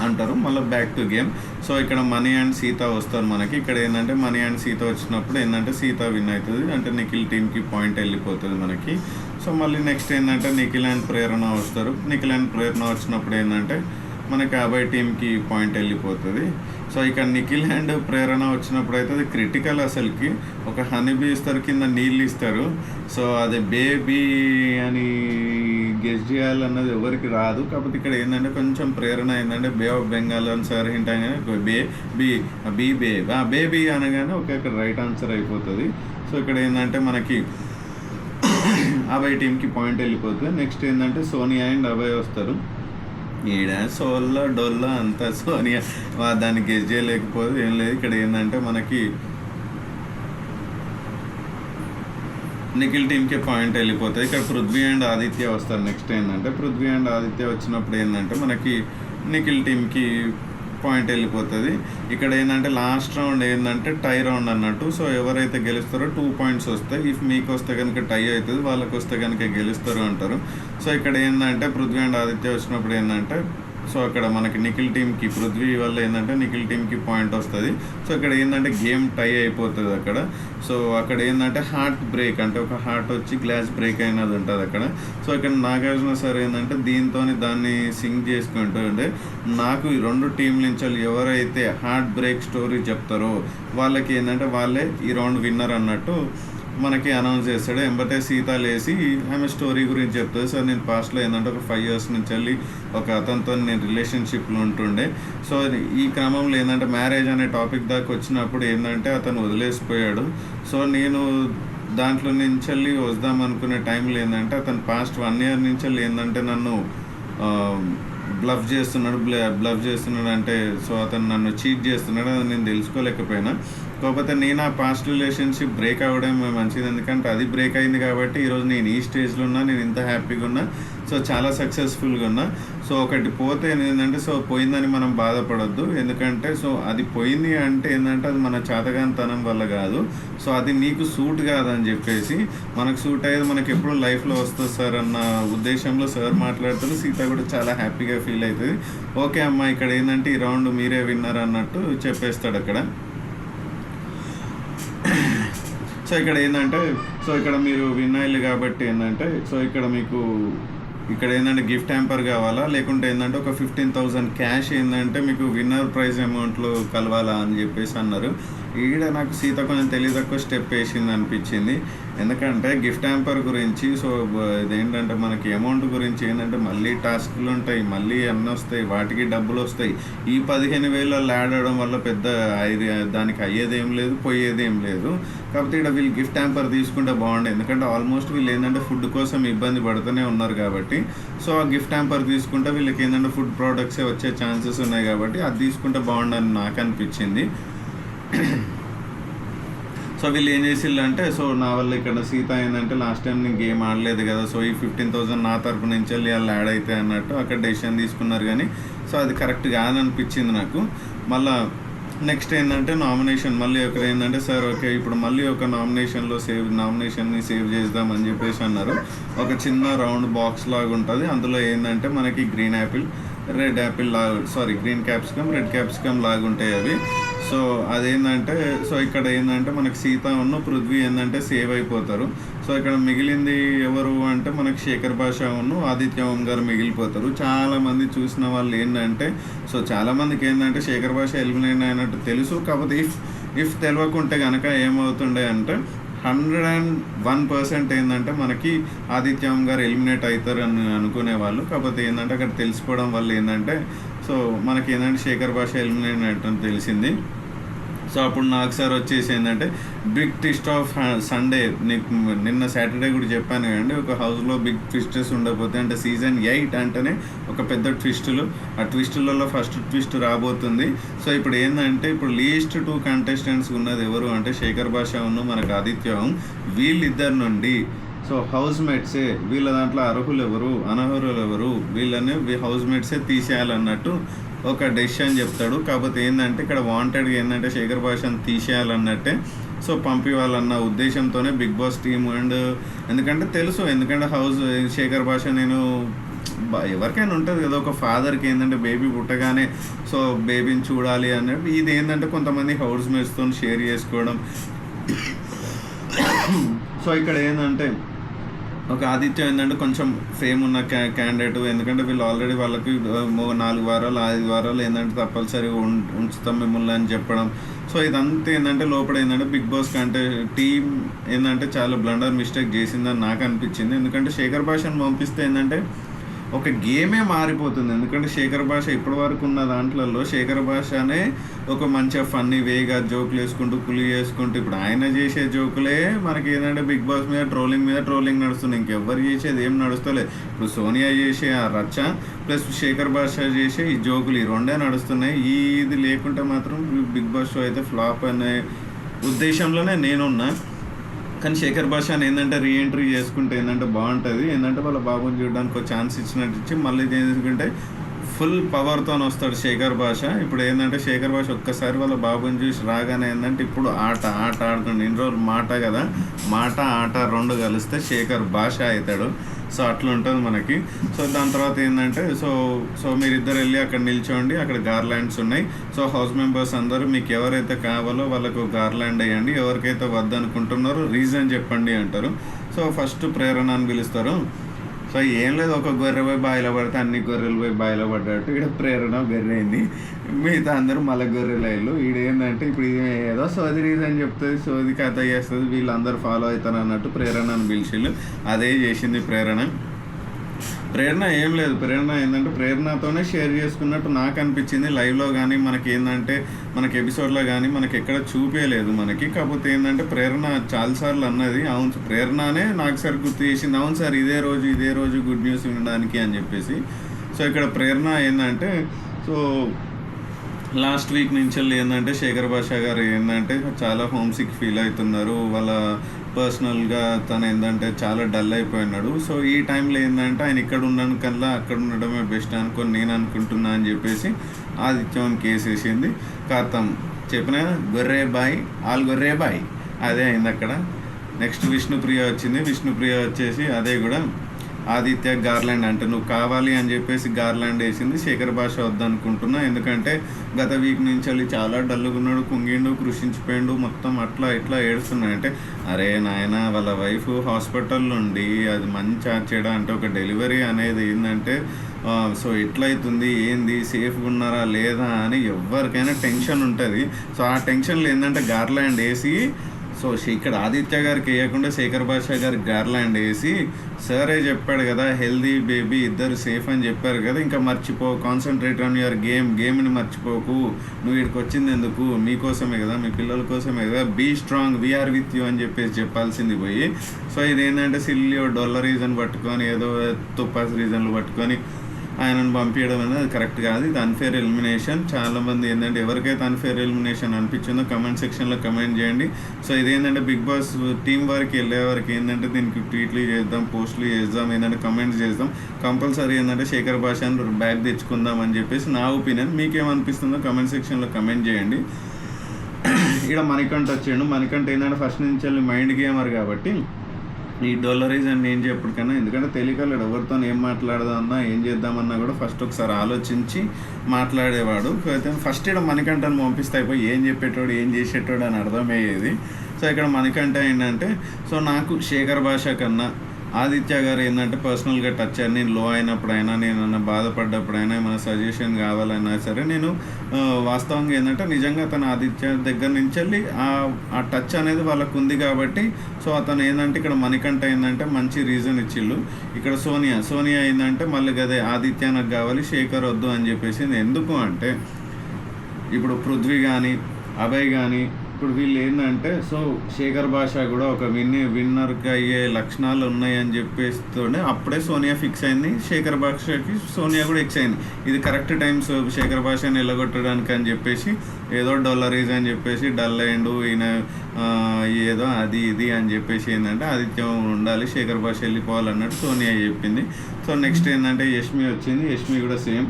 అంటారు. మళ్ళీ బ్యాక్ టు గేమ్. సో ఇక్కడ మనీ అండ్ సీత వస్తారు మనకి. ఇక్కడ ఏంటంటే మనీ అండ్ సీత వచ్చినప్పుడు ఏంటంటే సీత విన్ అవుతుంది, అంటే నిఖిల్ టీంకి పాయింట్ వెళ్ళిపోతుంది మనకి. సో మళ్ళీ నెక్స్ట్ ఏంటంటే నిఖిల్ అండ్ ప్రేరణ వస్తారు. నిఖిల్ అండ్ ప్రేరణ వచ్చినప్పుడు ఏంటంటే మనకి అభయ్ టీంకి పాయింట్ వెళ్ళిపోతుంది. సో ఇక్కడ నిఖిల్ అండ్ ప్రేరణ వచ్చినప్పుడు అయితే అది క్రిటికల్ అసలుకి. ఒక హనీబీ ఇస్తారు, కింద నీళ్ళు ఇస్తారు. సో అది బేబీ అని గెస్ట్ చేయాలన్నది ఎవరికి రాదు. కాకపోతే ఇక్కడ ఏంటంటే కొంచెం ప్రేరణ ఏంటంటే బే ఆఫ్ బెంగాల్ అని సార్ హింట్ అనగానే బేబీ అనగానే ఓకే ఇక్కడ రైట్ ఆన్సర్ అయిపోతుంది. సో ఇక్కడ ఏంటంటే మనకి అభయ్ టీంకి పాయింట్ వెళ్ళిపోతుంది. నెక్స్ట్ ఏంటంటే సోనియా అండ్ అభయ్ వస్తారు. ఈడ సోల్లో డొల్లో అంతా సోనియా దాన్ని గెస్ చేయలేకపోతే ఏం లేదు. ఇక్కడ ఏంటంటే మనకి నిఖిల్ టీంకి పాయింట్ వెళ్ళిపోతుంది. ఇక్కడ పృథ్వీ అండ్ ఆదిత్య వస్తారు. నెక్స్ట్ ఏంటంటే పృథ్వీ అండ్ ఆదిత్య వచ్చినప్పుడు ఏంటంటే మనకి నిఖిల్ టీంకి పాయింట్ వెళ్ళిపోతుంది. ఇక్కడ ఏంటంటే లాస్ట్ రౌండ్ ఏంటంటే టై రౌండ్ అన్నట్టు. సో ఎవరైతే గెలుస్తారో 2 పాయింట్స్ వస్తాయి. ఇఫ్ మీకు వస్తే కనుక టై అవుతుంది, వాళ్ళకి వస్తే కనుక గెలుస్తారు అంటారు. సో ఇక్కడ ఏంటంటే పృథ్వీ అండ్ ఆదిత్య వచ్చినప్పుడు ఏంటంటే సో అక్కడ మనకి నిఖిల్ టీంకి పృథ్వీ వల్ల ఏంటంటే నిఖిల్ టీంకి పాయింట్ వస్తుంది. సో ఇక్కడ ఏంటంటే గేమ్ టై అయిపోతుంది అక్కడ. సో అక్కడ ఏంటంటే హార్ట్ బ్రేక్, అంటే ఒక హార్ట్ వచ్చి గ్లాస్ బ్రేక్ అయినది ఉంటుంది అక్కడ. సో ఇక్కడ నాగార్జున సార్ ఏంటంటే దీంతో దాన్ని సింక్ చేసుకుంటూ ఉంటే నాకు ఈ 2 టీంల నుంచి ఎవరైతే హార్ట్ బ్రేక్ స్టోరీ చెప్తారో వాళ్ళకి ఏంటంటే వాళ్ళే ఈ రౌండ్ విన్నర్ అన్నట్టు మనకి అనౌన్స్ చేస్తాడు. ఎంబటే సీత లేసి ఆమె స్టోరీ గురించి చెప్తుంది. సో నేను పాస్ట్లో ఏంటంటే ఒక 5 years నుంచి వెళ్ళి ఒక అతనితో నేను రిలేషన్షిప్లో ఉంటుండే. సో ఈ క్రమంలో ఏంటంటే మ్యారేజ్ అనే టాపిక్ దాకా వచ్చినప్పుడు ఏంటంటే అతను వదిలేసిపోయాడు. సో నేను దాంట్లో నుంచి వెళ్ళి వద్దాం అనుకునే టైంలో ఏంటంటే అతను పాస్ట్ 1 year నుంచి వెళ్ళి ఏంటంటే నన్ను బ్లఫ్ చేస్తున్నాడు అంటే సో అతను నన్ను చీట్ చేస్తున్నాడు, అది నేను తెలుసుకోలేకపోయినా. కాకపోతే నేను ఆ పాస్ట్ రిలేషన్షిప్ బ్రేక్ అవ్వడం మంచిది, ఎందుకంటే అది బ్రేక్ అయింది కాబట్టి ఈరోజు నేను ఈ స్టేజ్లో ఉన్నా, నేను ఇంత హ్యాపీగా ఉన్నా, సో చాలా సక్సెస్ఫుల్గా ఉన్నా. సో ఒకటి పోతే ఏంటంటే సో పోయిందని మనం బాధపడొద్దు, ఎందుకంటే సో అది పోయింది అంటే ఏంటంటే అది మన చేతగానితనం వల్ల కాదు. సో అది నీకు సూట్ కాదని చెప్పేసి మనకు సూట్ అయ్యేది మనకి ఎప్పుడు లైఫ్లో వస్తుంది సార్ అన్న ఉద్దేశంలో సార్ మాట్లాడుతారు. సీత కూడా చాలా హ్యాపీగా ఫీల్ అవుతుంది. ఓకే అమ్మా ఇక్కడ ఏంటంటే ఈ రౌండ్ మీరే విన్నర్ అన్నట్టు చెప్పేస్తాడు అక్కడ. సో ఇక్కడ ఏంటంటే సో ఇక్కడ మీరు విన్ అయ్యారు కాబట్టి ఏంటంటే సో ఇక్కడ మీకు ఇక్కడ ఏంటంటే గిఫ్ట్ హ్యాంపర్ కావాలా, లేకుంటే ఏంటంటే ఒక 15,000 క్యాష్ ఏంటంటే మీకు విన్నర్ ప్రైజ్ అమౌంట్లో కలవాలా అని చెప్పేసి అన్నారు. ఈడ నాకు సీత కొంచెం తక్కువ స్టెప్ వేసింది అనిపించింది, ఎందుకంటే గిఫ్ట్ హ్యాంపర్ గురించి సో ఇదేంటంటే మనకి అమౌంట్ గురించి ఏంటంటే మళ్ళీ టాస్క్లు ఉంటాయి, మళ్ళీ అన్నీ వస్తాయి, వాటికి డబ్బులు వస్తాయి. ఈ 15,000 ఆడడం వల్ల పెద్ద దానికి అయ్యేదేం లేదు, పోయేదేం లేదు. కాకపోతే ఇక్కడ వీళ్ళు గిఫ్ట్ హ్యాంపర్ తీసుకుంటే బాగుండే, ఎందుకంటే ఆల్మోస్ట్ వీళ్ళు ఏంటంటే ఫుడ్ కోసం ఇబ్బంది పడుతూనే ఉన్నారు కాబట్టి. సో ఆ గిఫ్ట్ హ్యాంపర్ తీసుకుంటే వీళ్ళకి ఏంటంటే ఫుడ్ ప్రోడక్ట్సే వచ్చే ఛాన్సెస్ ఉన్నాయి కాబట్టి అది తీసుకుంటే బాగుండని నాకు అనిపించింది. సో వీళ్ళు ఏం చేసిళ్ళు అంటే సో నా వల్ల ఇక్కడ సీత ఏంటంటే లాస్ట్ టైం నేను గేమ్ ఆడలేదు కదా, సో ఈ 15,000 నా తరపు నుంచి వెళ్ళి వాళ్ళు యాడ్ అవుతాయి అన్నట్టు అక్కడ డెసిషన్ తీసుకున్నారు. కానీ సో అది కరెక్ట్ కాదనిపించింది నాకు. మళ్ళీ నెక్స్ట్ ఏంటంటే నామినేషన్ మళ్ళీ ఒకరు ఏంటంటే సార్ ఓకే ఇప్పుడు మళ్ళీ ఒక నామినేషన్ని సేవ్ చేద్దామని చెప్పేసి అన్నారు. ఒక చిన్న రౌండ్ బాక్స్ లాగా ఉంటుంది, అందులో ఏంటంటే మనకి గ్రీన్ క్యాప్సికమ్ రెడ్ క్యాప్సికమ్ లాగా ఉంటాయి అవి. సో అదేంటంటే సో ఇక్కడ ఏంటంటే మనకి సీత ఉన్న పృథ్వీ ఏంటంటే సేవ్ అయిపోతారు. సో ఇక్కడ మిగిలింది ఎవరు అంటే మనకి శేఖర్ భాష ఉన్న ఆదిత్య ఓం గారు మిగిలిపోతారు. చాలామంది చూసిన వాళ్ళు ఏంటంటే సో చాలామందికి ఏంటంటే శేఖర్ భాష ఎలిమినేట్ అయినట్టు తెలుసు. కాకపోతే ఇఫ్ తెలియకుంటే కనుక ఏమవుతుండే అంటే 101% ఏంటంటే మనకి ఆదిత్య ఓం గారు ఎలిమినేట్ అవుతారు అని అనుకునేవాళ్ళు. కాకపోతే ఏంటంటే అక్కడ తెలిసిపోవడం వల్ల ఏంటంటే సో మనకి ఏంటంటే శేఖర్ భాష ఎలిమినేట్ అయినట్టు తెలిసింది. సో అప్పుడు నాకు సార్ వచ్చేసి ఏంటంటే బిగ్ ట్విస్ట్ ఆఫ్ సండే, నీకు నిన్న సాటర్డే కూడా చెప్పాను కదండి, ఒక హౌస్లో బిగ్ ట్విస్టెస్ ఉండకపోతే అంటే సీజన్ 8 అంటేనే ఒక పెద్ద ట్విస్టులు, ఆ ట్విస్టులలో ఫస్ట్ ట్విస్ట్ రాబోతుంది. సో ఇప్పుడు ఏంటంటే ఇప్పుడు లీస్ట్ 2 కంటెస్టెంట్స్ ఉన్నది ఎవరు అంటే శేఖర్ భాష ఉన్న మనకు ఆదిత్య ఓం. వీళ్ళిద్దరి నుండి సో హౌస్ మేట్సే, వీళ్ళ దాంట్లో అర్హులు ఎవరు అనర్హులు ఎవరు వీళ్ళని హౌస్ మేట్సే తీసేయాలన్నట్టు ఒక డెసిషన్ చెప్తాడు. కాకపోతే ఏంటంటే ఇక్కడ వాంటెడ్గా ఏంటంటే శేఖర్ భాషను తీసేయాలన్నట్టే సో పంపివ్వాలన్న ఉద్దేశంతోనే బిగ్ బాస్ టీమ్. అండ్ ఎందుకంటే శేఖర్ భాష నేను ఎవరికైనా ఉంటుంది కదా ఒక ఫాదర్కి ఏంటంటే బేబీ పుట్టగానే సో బేబీని చూడాలి అన్నట్టు, ఇది ఏంటంటే కొంతమంది హౌస్ మేట్స్తో షేర్ చేసుకోవడం. సో ఇక్కడ ఏంటంటే ఒక ఆదిత్య ఏంటంటే కొంచెం ఫేమ్ ఉన్న క్యాండిడేట్, ఎందుకంటే వీళ్ళు ఆల్రెడీ వాళ్ళకి 4 వారాలు 5 వారాలు ఏంటంటే తప్పనిసరిగా ఉంచుతాం మిమ్మల్ని అని చెప్పడం. సో ఇదంతా ఏంటంటే లోపల ఏంటంటే బిగ్ బాస్ కంటే టీం ఏంటంటే చాలా బ్లండర్ మిస్టేక్ చేసిందని నాకు అనిపించింది. ఎందుకంటే శేఖర్ భాషను పంపిస్తే ఏంటంటే ఒక గేమే మారిపోతుంది. ఎందుకంటే శేఖర్ భాష ఇప్పటి వరకు ఉన్న దాంట్లలో శేఖర్ భాషనే ఒక మంచిగా ఫన్నీ వేగా జోకులు వేసుకుంటూ కులి చేసుకుంటూ ఇప్పుడు ఆయన చేసే జోకులే మనకి ఏంటంటే బిగ్ బాస్ మీద ట్రోలింగ్ నడుస్తుంది. ఇంకెవ్వరు చేసేది ఏం నడుస్తలేదు. ఇప్పుడు సోనియా చేసే ఆ రచ్చ ప్లస్ శేఖర్ భాష చేసే ఈ జోకులు ఈ రెండే నడుస్తున్నాయి. ఇది లేకుంటే మాత్రం బిగ్ బాస్ షో అయితే ఫ్లాప్ అనే ఉద్దేశంలోనే నేనున్నా. కానీ శేఖర్ భాషని ఏంటంటే రీఎంట్రీ చేసుకుంటే ఏంటంటే బాగుంటుంది. ఏంటంటే వాళ్ళ బాబుని చూడడానికి ఒక ఛాన్స్ ఇచ్చినట్టు ఇచ్చి మళ్ళీ చేసుకుంటే ఫుల్ పవర్తో వస్తాడు శేఖర్ భాష. ఇప్పుడు ఏంటంటే శేఖర్ భాష ఒక్కసారి వాళ్ళ బాబుని చూసి రాగానే ఏంటంటే ఇప్పుడు ఆట ఆడుతుంది. ఇన్ని రోజులు మాట కదా, మాట ఆట 2 కలిస్తే శేఖర్ భాష అవుతాడు. సో అట్లా ఉంటుంది మనకి. సో దాని తర్వాత ఏంటంటే సో మీరిద్దరు వెళ్ళి అక్కడ నిల్చోండి, అక్కడ గార్లాండ్స్ ఉన్నాయి. సో హౌస్ మెంబర్స్ అందరూ మీకు ఎవరైతే కావాలో వాళ్ళకు గార్లాండ్ వేయండి, ఎవరికైతే వద్దనుకుంటున్నారో రీజన్ చెప్పండి అంటారు. సో ఫస్ట్ ప్రేరణ అని పిలుస్తారు. సో ఏం లేదు, ఒక గొర్రె పోయి బాయిలో పడితే అన్ని గొర్రెలు పోయి బాయిలో పడ్డట్టు ఇక్కడ ప్రేరణ గొర్రె అయింది, మిగతా అందరూ మళ్ళీ గొర్రెలు అయ్యారు. ఈడ ఏంటంటే ఇప్పుడు ఏదో సోది రీజన్ చెప్తుంది, సోది కథ చేస్తుంది, వీళ్ళందరూ ఫాలో అవుతారు అన్నట్టు ప్రేరణను పిలిచిళ్ళు. అదే చేసింది ప్రేరణ. ఏం లేదు, ప్రేరణ ఏంటంటే ప్రేరణతోనే షేర్ చేసుకున్నట్టు నాకు అనిపించింది. లైవ్లో కానీ మనకి ఏంటంటే మనకి ఎపిసోడ్లో కానీ మనకి ఎక్కడ చూపించలేదు మనకి. కాకపోతే ఏంటంటే ప్రేరణ చాలాసార్లు అన్నది, అవును ప్రేరణనే నాకు సార్ గుర్తు చేసింది, అవును సార్ ఇదే రోజు గుడ్ న్యూస్ వినడానికి అని చెప్పేసి. సో ఇక్కడ ప్రేరణ ఏంటంటే సో లాస్ట్ వీక్ నుంచి ఏంటంటే శేఖర్ భాషా గారు ఏంటంటే చాలా హోమ్ సిక్ ఫీల్ అవుతున్నారు. వాళ్ళ పర్సనల్గా తను ఏంటంటే చాలా డల్ అయిపోయినాడు. సో ఈ టైంలో ఏంటంటే ఆయన ఇక్కడ ఉండడం కల్లా అక్కడ ఉండడమే బెస్ట్ అనుకొని నేను అనుకుంటున్నా అని చెప్పేసి ఆదిత్యం కేసు వేసింది. కాతం చెప్పిన గొర్రె బాయ్ గొర్రె బాయ్ అదే అయింది అక్కడ. నెక్స్ట్ విష్ణుప్రియ వచ్చింది. విష్ణుప్రియ వచ్చేసి అదే కూడా ఆదిత్య గార్లాండ్ అంటే నువ్వు కావాలి అని చెప్పేసి గార్లాండ్ వేసింది. శేఖర్ భాష వద్దనుకుంటున్నా, ఎందుకంటే గత వీక్ నుంచి వెళ్ళి చాలా డల్లుగున్నాడు, కుంగిండు, కృషించిపోయిండు, మొత్తం అట్లా ఇట్లా ఏడుస్తున్నాడు. అంటే అరే నాయన వాళ్ళ వైఫ్ హాస్పిటల్లో ఉండి అది మంచి చెడ అంటే ఒక డెలివరీ అనేది ఏంటంటే సో ఎట్లయితుంది ఏంది సేఫ్గా ఉన్నారా లేదా అని ఎవరికైనా టెన్షన్ ఉంటుంది. సో ఆ టెన్షన్లో ఏంటంటే గార్లాండ్ వేసి సో ఇక్కడ ఆదిత్య గారికి వేయకుండా శేఖర్ భాషా గారికి గార్లాండ్ వేసి సరే చెప్పాడు కదా హెల్దీ బేబీ ఇద్దరు సేఫ్ అని చెప్పారు కదా, ఇంకా మర్చిపో, కాన్సన్ట్రేట్ ఆన్ యువర్ గేమ్ని మర్చిపోకు, నువ్వు ఇక్కడికి వచ్చింది ఎందుకు, మీకోసమే కదా, మీ పిల్లల కోసమే కదా, be strong, we are with you అని చెప్పేసి చెప్పాల్సింది పోయి. సో ఇదేంటంటే సిల్లీ డొల్లర్ రీజన్ పట్టుకొని ఏదో తుప్పాస్ రీజన్లు పట్టుకొని ఆయనను పంపించడం అనేది అది కరెక్ట్ కాదు. ఇది అన్ఫేర్ ఎలిమినేషన్. చాలామంది ఏంటంటే ఎవరికైతే అన్ఫేర్ ఎలిమినేషన్ అనిపించిందో కమెంట్ సెక్షన్లో కమెంట్ చేయండి. సో ఇదేంటంటే బిగ్ బాస్ టీం వరకు వెళ్ళే వరకు ఏంటంటే దీనికి ట్వీట్లు చేద్దాం, పోస్టులు చేద్దాం, ఏంటంటే కమెంట్స్ చేద్దాం, కంపల్సరీ ఏంటంటే శేఖర్ భాషను బ్యాక్ తెచ్చుకుందాం అని చెప్పేసి నా ఒపీనియన్. మీకేమనిపిస్తుందో కమెంట్ సెక్షన్లో కమెంట్ చేయండి. ఇక్కడ మణికంఠ వచ్చాడు. మణికంఠ ఏంటంటే ఫస్ట్ నుంచి వెళ్ళి మైండ్ గేమర్ కాబట్టి ఈ డొల్లరీజ్ అని నేను చెప్పడికన్నా, ఎందుకంటే తెలియకలేడు ఎవరితో ఏం మాట్లాడదామన్నా ఏం చేద్దామన్నా కూడా ఫస్ట్ ఒకసారి ఆలోచించి మాట్లాడేవాడు. అయితే ఫస్ట్ ఇక్కడ మణికంఠను పంపిస్తే అయిపోయి ఏం చెప్పేటోడు ఏం చేసేటోడు అని అర్థమయ్యేది. సో ఇక్కడ మణికంఠ ఏంటంటే సో నాకు శేఖర్ భాష కన్నా ఆదిత్య గారు ఏంటంటే పర్సనల్గా టచ్ అయ్యారు. నేను లో అయినప్పుడైనా, నేను బాధపడ్డప్పుడైనా, ఏమైనా సజెషన్ కావాలన్నా సరే నేను వాస్తవంగా ఏంటంటే నిజంగా అతను ఆదిత్య దగ్గర నుంచి వెళ్ళి ఆ టచ్ అనేది వాళ్ళకు ఉంది కాబట్టి సో అతను ఏంటంటే ఇక్కడ మణికంఠ ఏంటంటే మంచి రీజన్ ఇచ్చిళ్ళు. ఇక్కడ సోనియా ఏంటంటే మళ్ళీ అదే ఆదిత్య నాకు కావాలి శేఖర్ వద్దు అని చెప్పేసి. ఎందుకు అంటే ఇప్పుడు పృథ్వీ కానీ అభయ్ కానీ ఇప్పుడు వీళ్ళు ఏంటంటే సో శేఖర్ భాష కూడా ఒక విన్నర్కి అయ్యే లక్షణాలు ఉన్నాయని చెప్పేస్తూనే అప్పుడే సోనియా ఫిక్స్ అయింది. శేఖర్ భాషకి సోనియా కూడా ఎక్స్ అయింది. ఇది కరెక్ట్ టైమ్స్ శేఖర్ భాషని నిలగొట్టడానికి అని చెప్పేసి ఏదో డొల్లరీజ్ అని చెప్పేసి డల్ అయ్యిండు ఈయన, ఏదో అది ఇది అని చెప్పేసి ఏంటంటే ఆదిత్యం ఉండాలి, శేఖర్ భాష వెళ్ళిపోవాలన్నట్టు సోనియా చెప్పింది. సో నెక్స్ట్ ఏంటంటే యష్మి వచ్చింది. యష్మి కూడా సేమ్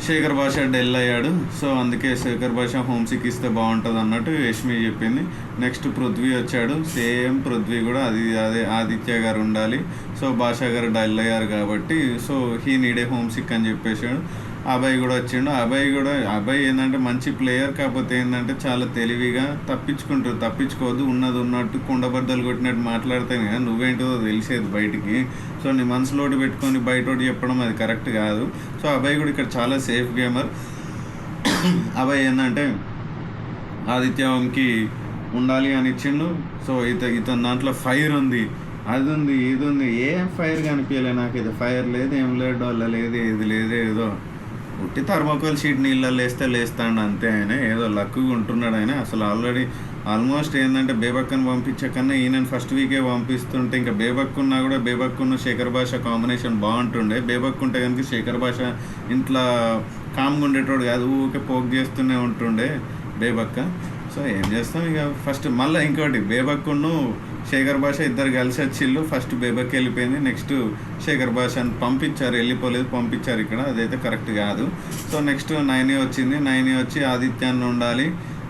శేఖర్ భాష డెల్ అయ్యాడు. సో అందుకే శేఖర్ భాష హోమ్ సిక్ ఇస్తే బాగుంటుంది అన్నట్టు యష్మి చెప్పింది. నెక్స్ట్ పృథ్వీ వచ్చాడు. సేమ్ పృథ్వీ కూడా అదే ఆదిత్య గారు ఉండాలి. సో భాషా గారు డల్ అయ్యారు కాబట్టి సో హీ నీడే హోమ్ సిక్ అని చెప్పేసాడు. అభయ్ కూడా వచ్చిండు. అభయ్ ఏంటంటే మంచి ప్లేయర్, కాకపోతే ఏంటంటే చాలా తెలివిగా తప్పించుకోవద్దు, ఉన్నది ఉన్నట్టు కుండబద్దలు కొట్టినట్టు మాట్లాడితేనే కదా నువ్వేంటో తెలిసేది బయటికి. సో నీ మనసులోటి పెట్టుకొని బయటోటి చెప్పడం అది కరెక్ట్ కాదు. సో అభయ్ కూడా ఇక్కడ చాలా సేఫ్ గేమర్. అభయ్ ఏంటంటే ఆదిత్యంకి ఉండాలి అని ఇచ్చిండు. సో ఇతని దాంట్లో ఫైర్ ఉంది, అది ఉంది, ఇది ఉంది, ఏం ఫైర్ కనిపించలే నాకు. ఇది ఫైర్ లేదు, ఏం లేదు, డొల్ల లేదు, ఇది లేదు, ఏదో ఉట్టి థర్మోకోల్ షీట్ నీళ్ళల్లో వేస్తే లేస్తాడు అంతే. ఆయన ఏదో లక్కుగా ఉంటున్నాడు. ఆయన అసలు ఆల్మోస్ట్ ఏంటంటే బేబక్కను పంపించకన్నా ఈయనని ఫస్ట్ వీకే పంపిస్తుంటే ఇంకా బేబక్కున్నా కూడా బేబక్కున్న శేఖర్ భాష కాంబినేషన్ బాగుంటుండే. బేబక్కుంటే కనుక శేఖర్ భాష ఇంట్లో కామ్గా ఉండేటోడు కాదు, ఊరికే పోక్ చేస్తూనే ఉంటుండే బేబక్క. సో ఏం చేస్తాం ఇక. ఫస్ట్ మళ్ళీ ఇంకోటి బేబక్కును శేఖర్ భాష ఇద్దరు కలిసి వచ్చిళ్ళు. ఫస్ట్ బేబక్కి వెళ్ళిపోయింది, నెక్స్ట్ శేఖర్ భాషను పంపించారు, వెళ్ళిపోలేదు పంపించారు. ఇక్కడ అదైతే కరెక్ట్ కాదు. సో నెక్స్ట్ నైని వచ్చింది. నైని వచ్చి ఆదిత్యాన్ని ఉండాలి.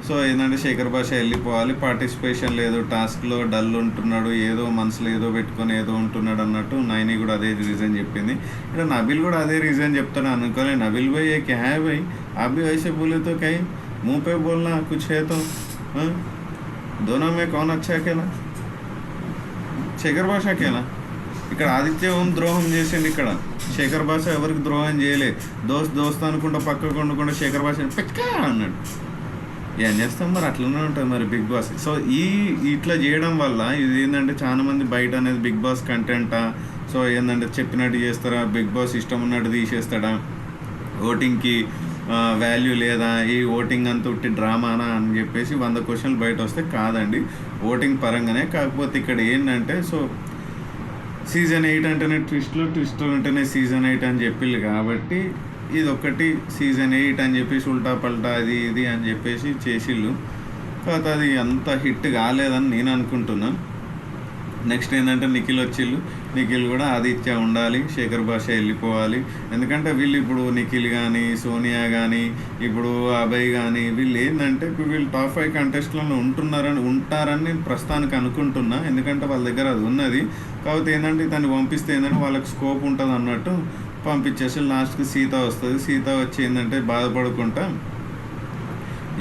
సో ఏంటంటే శేఖర్ భాష వెళ్ళిపోవాలి, పార్టిసిపేషన్ లేదు, టాస్క్లో డల్ ఉంటున్నాడు, ఏదో మనసులో ఏదో పెట్టుకొని ఏదో ఉంటున్నాడు అన్నట్టు నైని కూడా అదే రీజన్ చెప్పింది. ఇక్కడ నబిల్ కూడా అదే రీజన్ చెప్తాడు అనుకోలే. నబిల్ భాయ్ ఏ క్యా హై భాయ్, आप भी ऐसे बोले तो कहीं मुंह पे बोलना कुछ है तो दोनों में कौन अच्छा अकेला, శేఖర్ భాష అకేలా. ఇక్కడ ఆదిత్య ఓం ద్రోహం చేసిండు, ఇక్కడ శేఖర్ భాష ఎవరికి ద్రోహం చేయలే. దోస్త్ అనుకుంటా పక్కకు వండుకుంటా శేఖర్ భాష పెట్టుకా అన్నాడు. ఏం చేస్తాం మరి, అట్లనే ఉంటుంది మరి బిగ్ బాస్. సో ఇట్లా చేయడం వల్ల ఇది ఏంటంటే చాలా మంది బయట అనేది బిగ్ బాస్ కంటెంటా, సో ఏంటంటే చెప్పినట్టు చేస్తారా, బిగ్ బాస్ ఇష్టం ఉన్నట్టు తీసేస్తాడా, ఓటింగ్కి వాల్యూ లేదా, ఈ ఓటింగ్ అంతా ఉట్టి డ్రామానా అని చెప్పేసి 100 క్వశ్చన్లు బయట వస్తే కాదండి, ఓటింగ్ పరంగానే. కాకపోతే ఇక్కడ ఏంటంటే సో సీజన్ 8 అంటేనే ట్విస్ట్లు అంటేనే సీజన్ 8 అని చెప్పిళ్ళు కాబట్టి ఇది ఒకటి సీజన్ 8 అని చెప్పేసి ఉల్టా పల్టా అది ఇది అని చెప్పేసి చేసిళ్ళు. కాకపోతే అది అంత హిట్ కాలేదని నేను అనుకుంటున్నా. నెక్స్ట్ ఏంటంటే నిఖిల్ వచ్చిళ్ళు, నిఖిల్ కూడా ఆదిత్య ఉండాలి, శేఖర్ భాష వెళ్ళిపోవాలి. ఎందుకంటే వీళ్ళు ఇప్పుడు నిఖిల్ కానీ సోనియా కానీ ఇప్పుడు అభయ్ కానీ వీళ్ళు ఏంటంటే ఇప్పుడు వీళ్ళు టాప్ 5 కంటెస్ట్లో ఉంటారని నేను ప్రస్తుతానికి అనుకుంటున్నా. ఎందుకంటే వాళ్ళ దగ్గర అది ఉన్నది. కాకపోతే ఏంటంటే దాన్ని పంపిస్తే ఏంటంటే వాళ్ళకి స్కోప్ ఉంటుంది అన్నట్టు పంపించేసి లాస్ట్కి సీత వస్తుంది. సీత వచ్చి ఏంటంటే బాధపడుకుంటా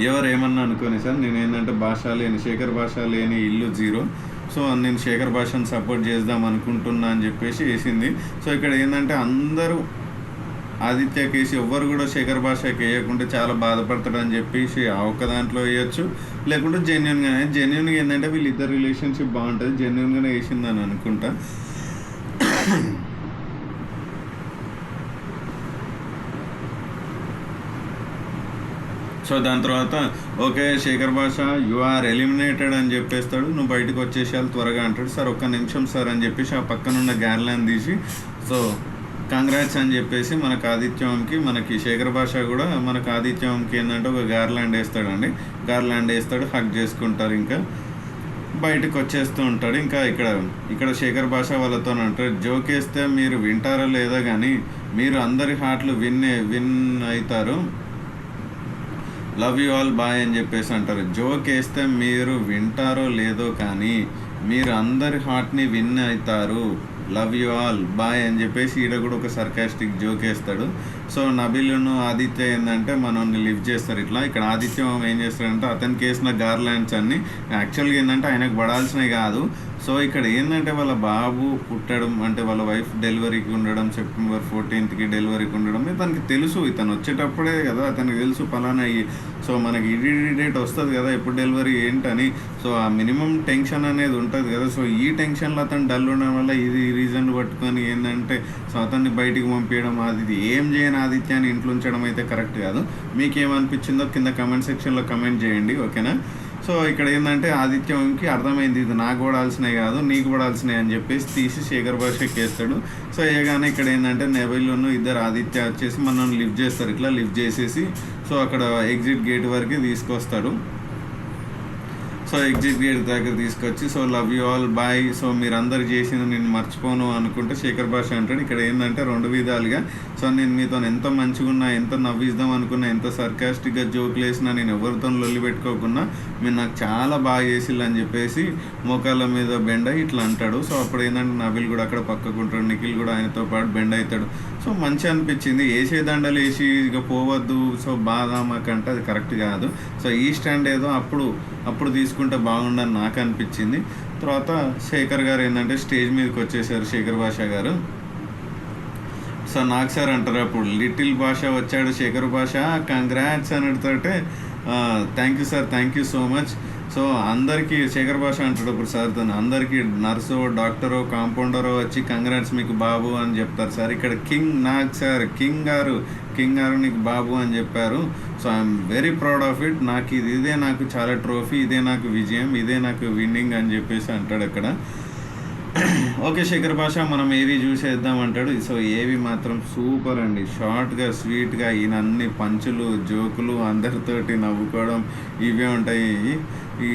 ఎవరు ఏమన్నా అనుకోని సార్, నేను ఏంటంటే శేఖర్ భాష లేని ఇల్లు 0, సో నేను శేఖర్ భాషను సపోర్ట్ చేద్దాం అనుకుంటున్నా అని చెప్పేసి వేసింది. సో ఇక్కడ ఏంటంటే అందరూ ఆదిత్యకి వేసి ఎవ్వరు కూడా శేఖర్ భాషకి వేయకుంటే చాలా బాధపడతాడని చెప్పేసి ఆ ఒక్క దాంట్లో వేయచ్చు, లేకుంటే జెన్యున్గా ఏంటంటే వీళ్ళిద్దరు రిలేషన్షిప్ బాగుంటుంది, జెన్యున్గానే వేసిందని అనుకుంటా. సో దాని తర్వాత ఓకే శేఖర్ భాష యు ఆర్ ఎలిమినేటెడ్ అని చెప్పేస్తాడు, నువ్వు బయటకు వచ్చేసేయాలి త్వరగా అంటాడు. సార్ ఒక్క నిమిషం సార్ అని చెప్పేసి ఆ పక్కనున్న గ్యార్లాండ్ తీసి సో కంగ్రాట్స్ అని చెప్పేసి మనకు ఆదిత్యంకి మనకి శేఖర్ భాష కూడా మనకు ఆదిత్యంకి ఏంటంటే ఒక గార్లాండ్ వేస్తాడండి, గార్లాండ్ వేస్తాడు, హక్ చేసుకుంటారు, ఇంకా బయటకు వచ్చేస్తూ ఉంటాడు. ఇంకా ఇక్కడ శేఖర్ భాష వాళ్ళతో అంటారు, జోక్ వేస్తే మీరు వింటారో లేదో కానీ మీరు అందరి హార్ట్లు విన్ అవుతారు, లవ్ యూ ఆల్ బాయ్ అని చెప్పేసి అంటారు. జోక్ వేస్తే మీరు వింటారో లేదో కానీ మీరు అందరి హార్ట్ని విన్ అవుతారు, లవ్ యూ ఆల్ బాయ్ అని చెప్పేసి ఈడ కూడా ఒక సర్కాస్టిక్ జోక్ వేస్తాడు. సో నబిల్ను ఆదిత్య ఏంటంటే మనల్ని లిఫ్ట్ చేస్తారు ఇట్లా. ఇక్కడ ఆదిత్య ఏం చేస్తాడంటే అతనికి వేసిన గార్లాండ్స్ అన్ని యాక్చువల్గా ఏంటంటే ఆయనకు పడాల్సినవి కాదు. సో ఇక్కడ ఏంటంటే వాళ్ళ బాబు పుట్టడం అంటే వాళ్ళ వైఫ్ డెలివరీకి ఉండడం, సెప్టెంబర్ 14th డెలివరీకి ఉండడం తనకి తెలుసు, ఇతను వచ్చేటప్పుడే కదా అతనికి తెలుసు పలానా అయ్యి. సో మనకి ఈ డేట్ వస్తుంది కదా ఎప్పుడు డెలివరీ ఏంటని, సో ఆ మినిమం టెన్షన్ అనేది ఉంటుంది కదా. సో ఈ టెన్షన్లో అతను డల్ ఉండడం వల్ల ఇది రీజన్ పట్టుకొని ఏంటంటే సో అతన్ని బయటికి పంపించడం, అది ఏం చేయని ఆదిత్యాన్ని ఇంట్లో ఉంచడం అయితే కరెక్ట్ కాదు. మీకేమనిపించిందో కింద కమెంట్ సెక్షన్లో కమెంట్ చేయండి, ఓకేనా. సో ఇక్కడ ఏంటంటే ఆదిత్యంకి అర్థమైంది ఇది నాకు పడాల్సినవి కాదు నీకు పడాల్సినవి అని చెప్పేసి తీసి శేఖర్ భాషకి వేస్తాడు. సో వేయగానే ఇక్కడ ఏంటంటే నెబిల్ను ఇద్దరు ఆదిత్య వచ్చేసి మనల్ని లిఫ్ట్ చేస్తారు, ఇట్లా లిఫ్ట్ చేసేసి సో అక్కడ ఎగ్జిట్ గేట్ వరకు తీసుకొస్తాడు. సో ఎగ్జిట్ గేట్ దగ్గర తీసుకొచ్చి so love you all bye, so మీరు అందరు చేసింది నేను మర్చిపోను అనుకుంటే శేఖర్ భాష అంటాడు. ఇక్కడ ఏంటంటే 2 విధాలుగా సో నేను మీతో ఎంత మంచిగా ఉన్నా, ఎంత నవ్విద్దాం అనుకున్నా, ఎంత సర్కాస్టిక్గా జోకులు వేసినా, నేను ఎవరితో లొల్లి పెట్టుకోకుండా మీరు నాకు చాలా బాగా చేసిల్లు అని చెప్పేసి మోకాళ్ళ మీద బెండ్ అయ్యి ఇట్లా అంటాడు. సో అప్పుడు ఏంటంటే నబిల్ కూడా అక్కడ పక్కకుంటాడు, నిఖిల్ కూడా ఆయనతో పాటు బెండ్ అవుతాడు. సో మంచి అనిపించింది. వేసే దండలు వేసి ఇక పోవద్దు, సో బాధ మాకంటే అది కరెక్ట్ కాదు. సో ఈ స్టాండ్ ఏదో అప్పుడు తీసుకుంటే బాగుండని నాకు అనిపించింది. తర్వాత శేఖర్ గారు ఏంటంటే స్టేజ్ మీదకి వచ్చేసారు, శేఖర్ భాష గారు. సో నాకు సార్ అంటారు అప్పుడు లిటిల్ భాష వచ్చాడు, శేఖర్ భాష కంగ్రాట్స్ అని అడితే thank you sir, thank you so much. So అందరికీ శేఖర్ భాష అంటాడు అప్పుడు సార్ తను అందరికీ నర్సో డాక్టరో కాంపౌండరో వచ్చి కంగ్రాట్స్ మీకు బాబు అని చెప్తారు సార్. ఇక్కడ నాకు సార్ కింగ్ గారు నీకు బాబు అని చెప్పారు. So I'm very proud of it, నాకు ఇదే నాకు చాలా ట్రోఫీ, ఇదే నాకు విజయం, ఇదే నాకు విన్నింగ్ అని చెప్పేసి అంటాడు అక్కడ. ఓకే శేఖర్ భాష మనం ఏవి చూసేద్దాం అంటాడు. సో ఏవి మాత్రం సూపర్ అండి, షార్ట్గా స్వీట్గా ఈయన అన్ని పంచులు జోకులు అందరితోటి నవ్వుకోవడం ఇవే ఉంటాయి. ఈ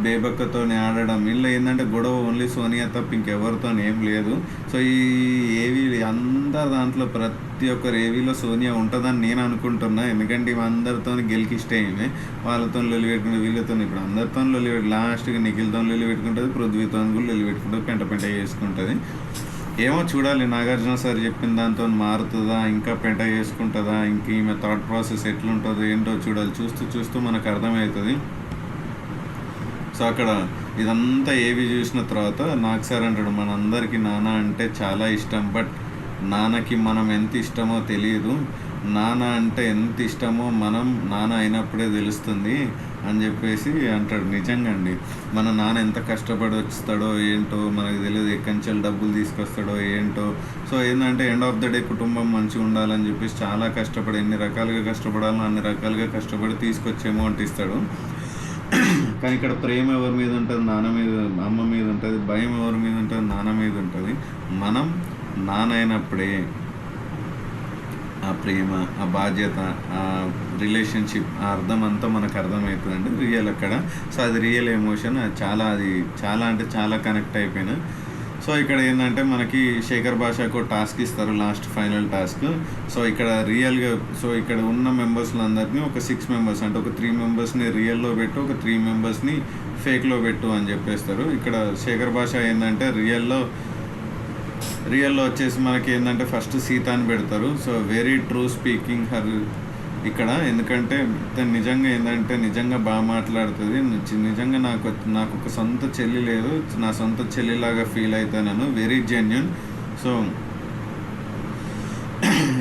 బేబక్కతో ఆడడం ఇలా ఏంటంటే గొడవ ఓన్లీ సోనియా తప్ప ఇంకెవరితో ఏం లేదు. సో ఈ ఏవి అందరి దాంట్లో ప్రతి ఒక్క రేవీలో సోనియా ఉంటుందని నేను అనుకుంటున్నా. ఎందుకంటే ఇవి అందరితో గెలికిష్టే ఈమె. వాళ్ళతో లొల్లి పెట్టుకుంటే వీళ్ళతో ఇప్పుడు అందరితో లొల్లి పెట్టి లాస్ట్గా నిఖిల్తో లొల్లి పెట్టుకుంటుంది, పృథ్వీతో కూడా లొల్లి పెట్టుకుంటుంది, పెంట చేసుకుంటుంది. ఏమో చూడాలి నాగార్జున సార్ చెప్పిన దాంతో మారుతుందా, ఇంకా పెంట చేసుకుంటుందా, ఇంక ఈమె థాట్ ప్రాసెస్ ఎట్లుంటుందో ఏంటో చూడాలి. చూస్తూ మనకు అర్థమవుతుంది. సో అక్కడ ఇదంతా ఏవి చూసిన తర్వాత నాగ్ సార్ అంటాడు, మనందరికీ నాన్న అంటే చాలా ఇష్టం, బట్ నాన్నకి మనం ఎంత ఇష్టమో తెలియదు, నాన్న అంటే ఎంత ఇష్టమో మనం నాన్న అయినప్పుడే తెలుస్తుంది అని చెప్పేసి అంటాడు. నిజంగా అండి, మన నాన్న ఎంత కష్టపడి వస్తాడో ఏంటో మనకు తెలియదు, ఎక్కడి నుంచి డబ్బులు తీసుకొస్తాడో ఏంటో. సో ఏంటంటే ఎండ్ ఆఫ్ ద డే కుటుంబం మంచిగా ఉండాలని చెప్పేసి చాలా కష్టపడి, ఎన్ని రకాలుగా కష్టపడాలో అన్ని రకాలుగా కష్టపడి తీసుకొచ్చి అమౌంట్ ఇస్తాడు. కానీ ఇక్కడ ప్రేమ ఎవరి మీద ఉంటుంది, నాన్న మీద, అమ్మ మీద ఉంటుంది. భయం ఎవరి మీద ఉంటుంది, నాన్న మీద ఉంటుంది. మనం నాన్న అయినప్పుడే ఆ ప్రేమ, ఆ బాధ్యత, ఆ రిలేషన్షిప్, ఆ అర్థం అంతా మనకు అర్థమవుతుందండి రియల్ అక్కడ. సో అది రియల్ ఎమోషన్. అది చాలా అంటే చాలా కనెక్ట్ అయిపోయినా. సో ఇక్కడ ఏంటంటే మనకి శేఖర్ భాషకు టాస్క్ ఇస్తారు, లాస్ట్ ఫైనల్ టాస్క్. సో ఇక్కడ రియల్గా ఇక్కడ ఉన్న మెంబర్స్లందరినీ ఒక 6 మెంబర్స్ అంటే ఒక 3 మెంబర్స్ని రియల్లో పెట్టు, ఒక 3 మెంబర్స్ని ఫేక్లో పెట్టు అని చెప్పేస్తారు. ఇక్కడ శేఖర్ భాష ఏంటంటే రియల్లో వచ్చేసి మనకి ఏంటంటే ఫస్ట్ సీతాని పెడతారు. So very true speaking her ఇక్కడ. ఎందుకంటే తను నిజంగా ఏంటంటే నిజంగా బాగా మాట్లాడుతుంది. నిజంగా నాకు ఒక సొంత చెల్లి లేదు, నా సొంత చెల్లిలాగా ఫీల్ అవుతాను, వెరీ జెన్యున్. సో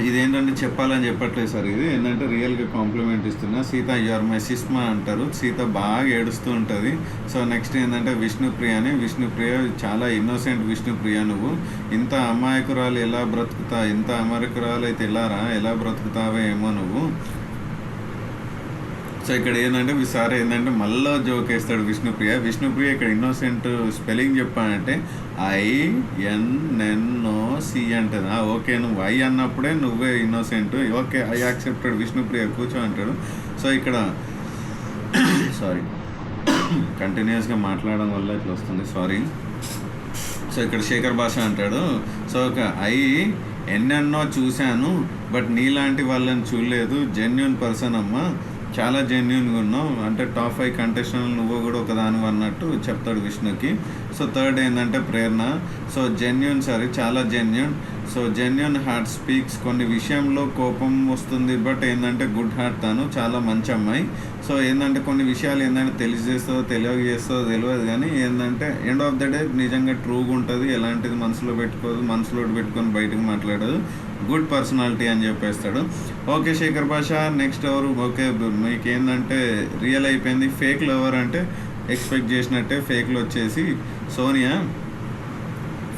ఇదేంటంటే చెప్పాలని చెప్పట్లేదు సార్, ఇది ఏంటంటే రియల్గా కాంప్లిమెంట్ ఇస్తున్నా. సీత యువర్ మై సిస్మా అంటారు. సీత బాగా ఏడుస్తూ ఉంటుంది. సో నెక్స్ట్ ఏంటంటే విష్ణుప్రియ చాలా ఇన్నోసెంట్. విష్ణుప్రియ నువ్వు ఇంత అమాయకురాలు ఎలా బ్రతుకుతా, ఇంత అమాయకురాలు అయితే ఎలా బ్రతుకుతావో ఏమో నువ్వు. సో ఇక్కడ ఏంటంటే సార్ ఏంటంటే మళ్ళీ జోక్ వేస్తాడు విష్ణుప్రియ ఇక్కడ ఇన్నోసెంట్ స్పెల్లింగ్ చెప్పానంటే INNOC అంటది. ఓకే నువ్వు ఐ అన్నప్పుడే నువ్వే innocent, okay I accepted Vishnupriya కూర్చో అంటాడు. సో ఇక్కడ సారీ కంటిన్యూస్గా మాట్లాడడం వల్ల ఇట్లా వస్తుంది, సారీ. సో ఇక్కడ శేఖర్ భాష అంటాడు, సో ఒక ఎన్నెన్నో చూశాను బట్ నీలాంటి వాళ్ళని చూడలేదు, జెన్యున్ పర్సన్ అమ్మా, చాలా జెన్యున్గా ఉన్నావు, అంటే టాప్ 5 కంటెస్టెంట్లు నువ్వు కూడా ఒకదాని అన్నట్టు చెప్తాడు విష్ణుకి. సో థర్డ్ ఏంటంటే ప్రేరణ. సో చాలా genuine. So genuine heart speaks. కొన్ని విషయంలో కోపం వస్తుంది బట్ ఏంటంటే గుడ్ హార్ట్, తను చాలా మంచి అమ్మాయి. సో ఏంటంటే కొన్ని విషయాలు ఏంటంటే తెలియజేస్తుందో తెలియదు కానీ ఏంటంటే ఎండ్ ఆఫ్ ద డే నిజంగా ట్రూగా ఉంటుంది, ఎలాంటిది మనసులో పెట్టుకొని బయటకు మాట్లాడదు, గుడ్ పర్సనాలిటీ అని చెప్పేస్తాడు. ఓకే శేఖర్ భాష నెక్స్ట్ ఎవరు? ఓకే మీకు ఏంటంటే రియల్ అయిపోయింది. ఫేక్లో ఎవరు అంటే ఎక్స్పెక్ట్ చేసినట్టే ఫేక్లో వచ్చేసి సోనియా.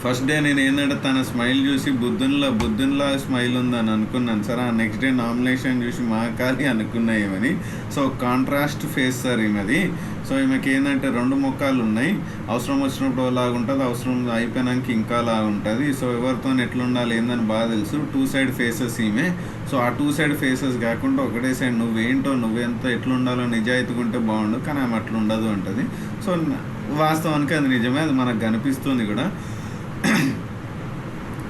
ఫస్ట్ డే నేను ఏంటంటే తన స్మైల్ చూసి బుద్ధునిలా స్మైల్ ఉందని అనుకున్నాను సార్. ఆ నెక్స్ట్ డే నామినేషన్ చూసి మహాకాళి అనుకున్నా ఏమని. సో కాంట్రాస్ట్ ఫేస్ సార్ ఈమెది. సో ఈమెకి ఏంటంటే 2 ముఖాలు ఉన్నాయి, అవసరం వచ్చినప్పుడు అలాగ ఉంటుంది, అవసరం అయిపోయినాక ఇంకా అలాగ ఉంటుంది. సో ఎవరితో ఎట్లా ఉండాలి ఏందని బాగా తెలుసు. 2 సైడ్ ఫేసెస్ ఈమె. సో ఆ 2 సైడ్ ఫేసెస్ కాకుండా ఒకటే సైడ్ నువ్వెంత ఎట్లా ఉండాలో నిజాయితీగా ఉంటే బాగుండు, కానీ ఆమె అట్లా ఉండదు అంటది. సో వాస్తవానికి అది నిజమే, అది మనకు కనిపిస్తుంది కూడా.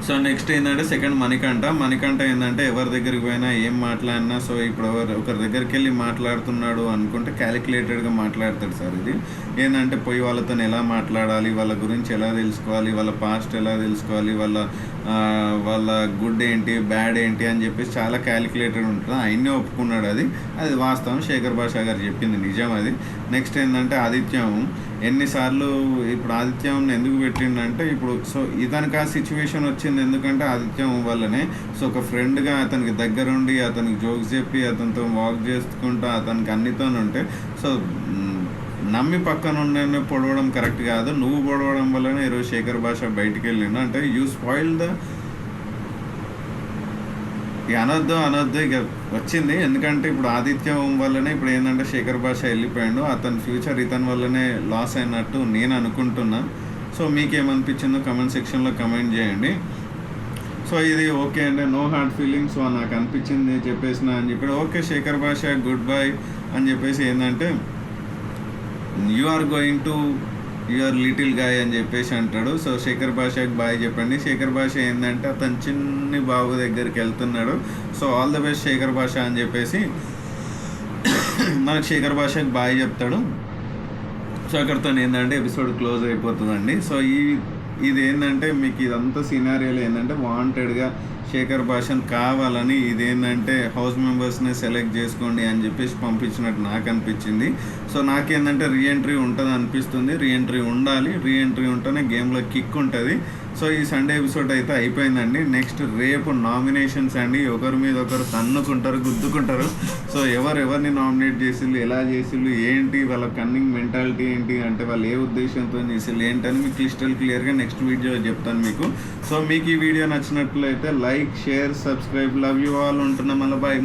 సో నెక్స్ట్ ఏంటంటే సెకండ్ మణికంఠ ఏంటంటే ఎవరి దగ్గరికి పోయినా ఏం మాట్లాడినా, సో ఇప్పుడు ఒకరి దగ్గరికి వెళ్ళి మాట్లాడుతున్నాడు అనుకుంటే క్యాలిక్యులేటెడ్గా మాట్లాడతాడు సార్. ఇది ఏంటంటే పోయి వాళ్ళతో ఎలా మాట్లాడాలి, వాళ్ళ గురించి ఎలా తెలుసుకోవాలి, వాళ్ళ పాస్ట్ ఎలా తెలుసుకోవాలి, వాళ్ళ గుడ్ ఏంటి బ్యాడ్ ఏంటి అని చెప్పేసి చాలా క్యాలిక్యులేటెడ్ ఉంటుంది. ఆయన్నే ఒప్పుకున్నాడు, అది వాస్తవం. శేఖర్ భాష గారు చెప్పింది నిజం అది. నెక్స్ట్ ఏంటంటే ఆదిత్యం. ఎన్నిసార్లు ఇప్పుడు ఆదిత్యం ఎందుకు పెట్టిండంటే ఇప్పుడు సో ఇతనికి ఆ సిచ్యువేషన్ వచ్చింది ఎందుకంటే ఆదిత్యం వల్లనే. సో ఒక ఫ్రెండ్గా అతనికి దగ్గరుండి అతనికి జోక్స్ చెప్పి అతనితో వాక్ చేసుకుంటూ అతనికి అన్నితో ఉంటే సో నమ్మి పక్కన ఉండే పొడవడం కరెక్ట్ కాదు. నువ్వు పొడవడం వల్లనే ఈరోజు శేఖర్ భాష బయటికి వెళ్ళిండు. అంటే యూ స్పాయిల్ ఇక అనొద్దు ఇక వచ్చింది. ఎందుకంటే ఇప్పుడు ఆదిత్యం వల్లనే ఇప్పుడు ఏంటంటే శేఖర్ భాష వెళ్ళిపోయాడు, అతని ఫ్యూచర్ ఇతని వల్లనే లాస్ అయినట్టు నేను అనుకుంటున్నా. సో మీకేమనిపించిందో కమెంట్ సెక్షన్లో కమెంట్ చేయండి. సో ఇది ఓకే అంటే నో హార్డ్ ఫీలింగ్స్, సో నాకు అనిపించింది చెప్పేసిన అని చెప్పి ఓకే శేఖర్ భాష గుడ్ బై అని చెప్పేసి ఏంటంటే you are going to your little guy అని చెప్పేసి అంటాడు. సో శేఖర్ భాషకి బాయ్ చెప్పండి. శేఖర్ భాష ఏంటంటే అతను చిన్ని బాబు దగ్గరికి వెళ్తున్నాడు. So all the best Shekhar Basha అని చెప్పేసి మనకు శేఖర్ భాషకి బాయ్ చెప్తాడు. సో అక్కడితో ఏంటంటే ఎపిసోడ్ క్లోజ్ అయిపోతుందండి. సో ఇది ఏంటంటే మీకు ఇదంతా సినారియోలో ఏంటంటే వాంటెడ్గా శేఖర్ భాషను కావాలని ఇదేంటంటే హౌస్ మెంబర్స్ని సెలెక్ట్ చేసుకోండి అని చెప్పేసి పంపించినట్టు నాకు అనిపించింది. సో నాకేంటంటే రీఎంట్రీ ఉంటుంది అనిపిస్తుంది. రీఎంట్రీ ఉండాలి, రీఎంట్రీ ఉంటేనే గేమ్లో కిక్ ఉంటుంది. సో ఈ సండే ఎపిసోడ్ అయితే అయిపోయిందండి. నెక్స్ట్ రేపు నామినేషన్స్ అండి. ఒకరి మీద ఒకరు తన్నుకుంటారు, గుద్దుకుంటారు. సో ఎవరిని నామినేట్ చేసిళ్ళు, ఎలా చేసిళ్ళు, ఏంటి వాళ్ళ కన్నింగ్ మెంటాలిటీ ఏంటి, అంటే వాళ్ళు ఏ ఉద్దేశంతో చేసిళ్ళు ఏంటని మీకు క్లియర్గా నెక్స్ట్ వీడియో చెప్తాను మీకు. సో మీకు ఈ వీడియో నచ్చినట్లయితే like, share, subscribe. Love you all. ఉంటున్నాం. మళ్ళీ బాయ్.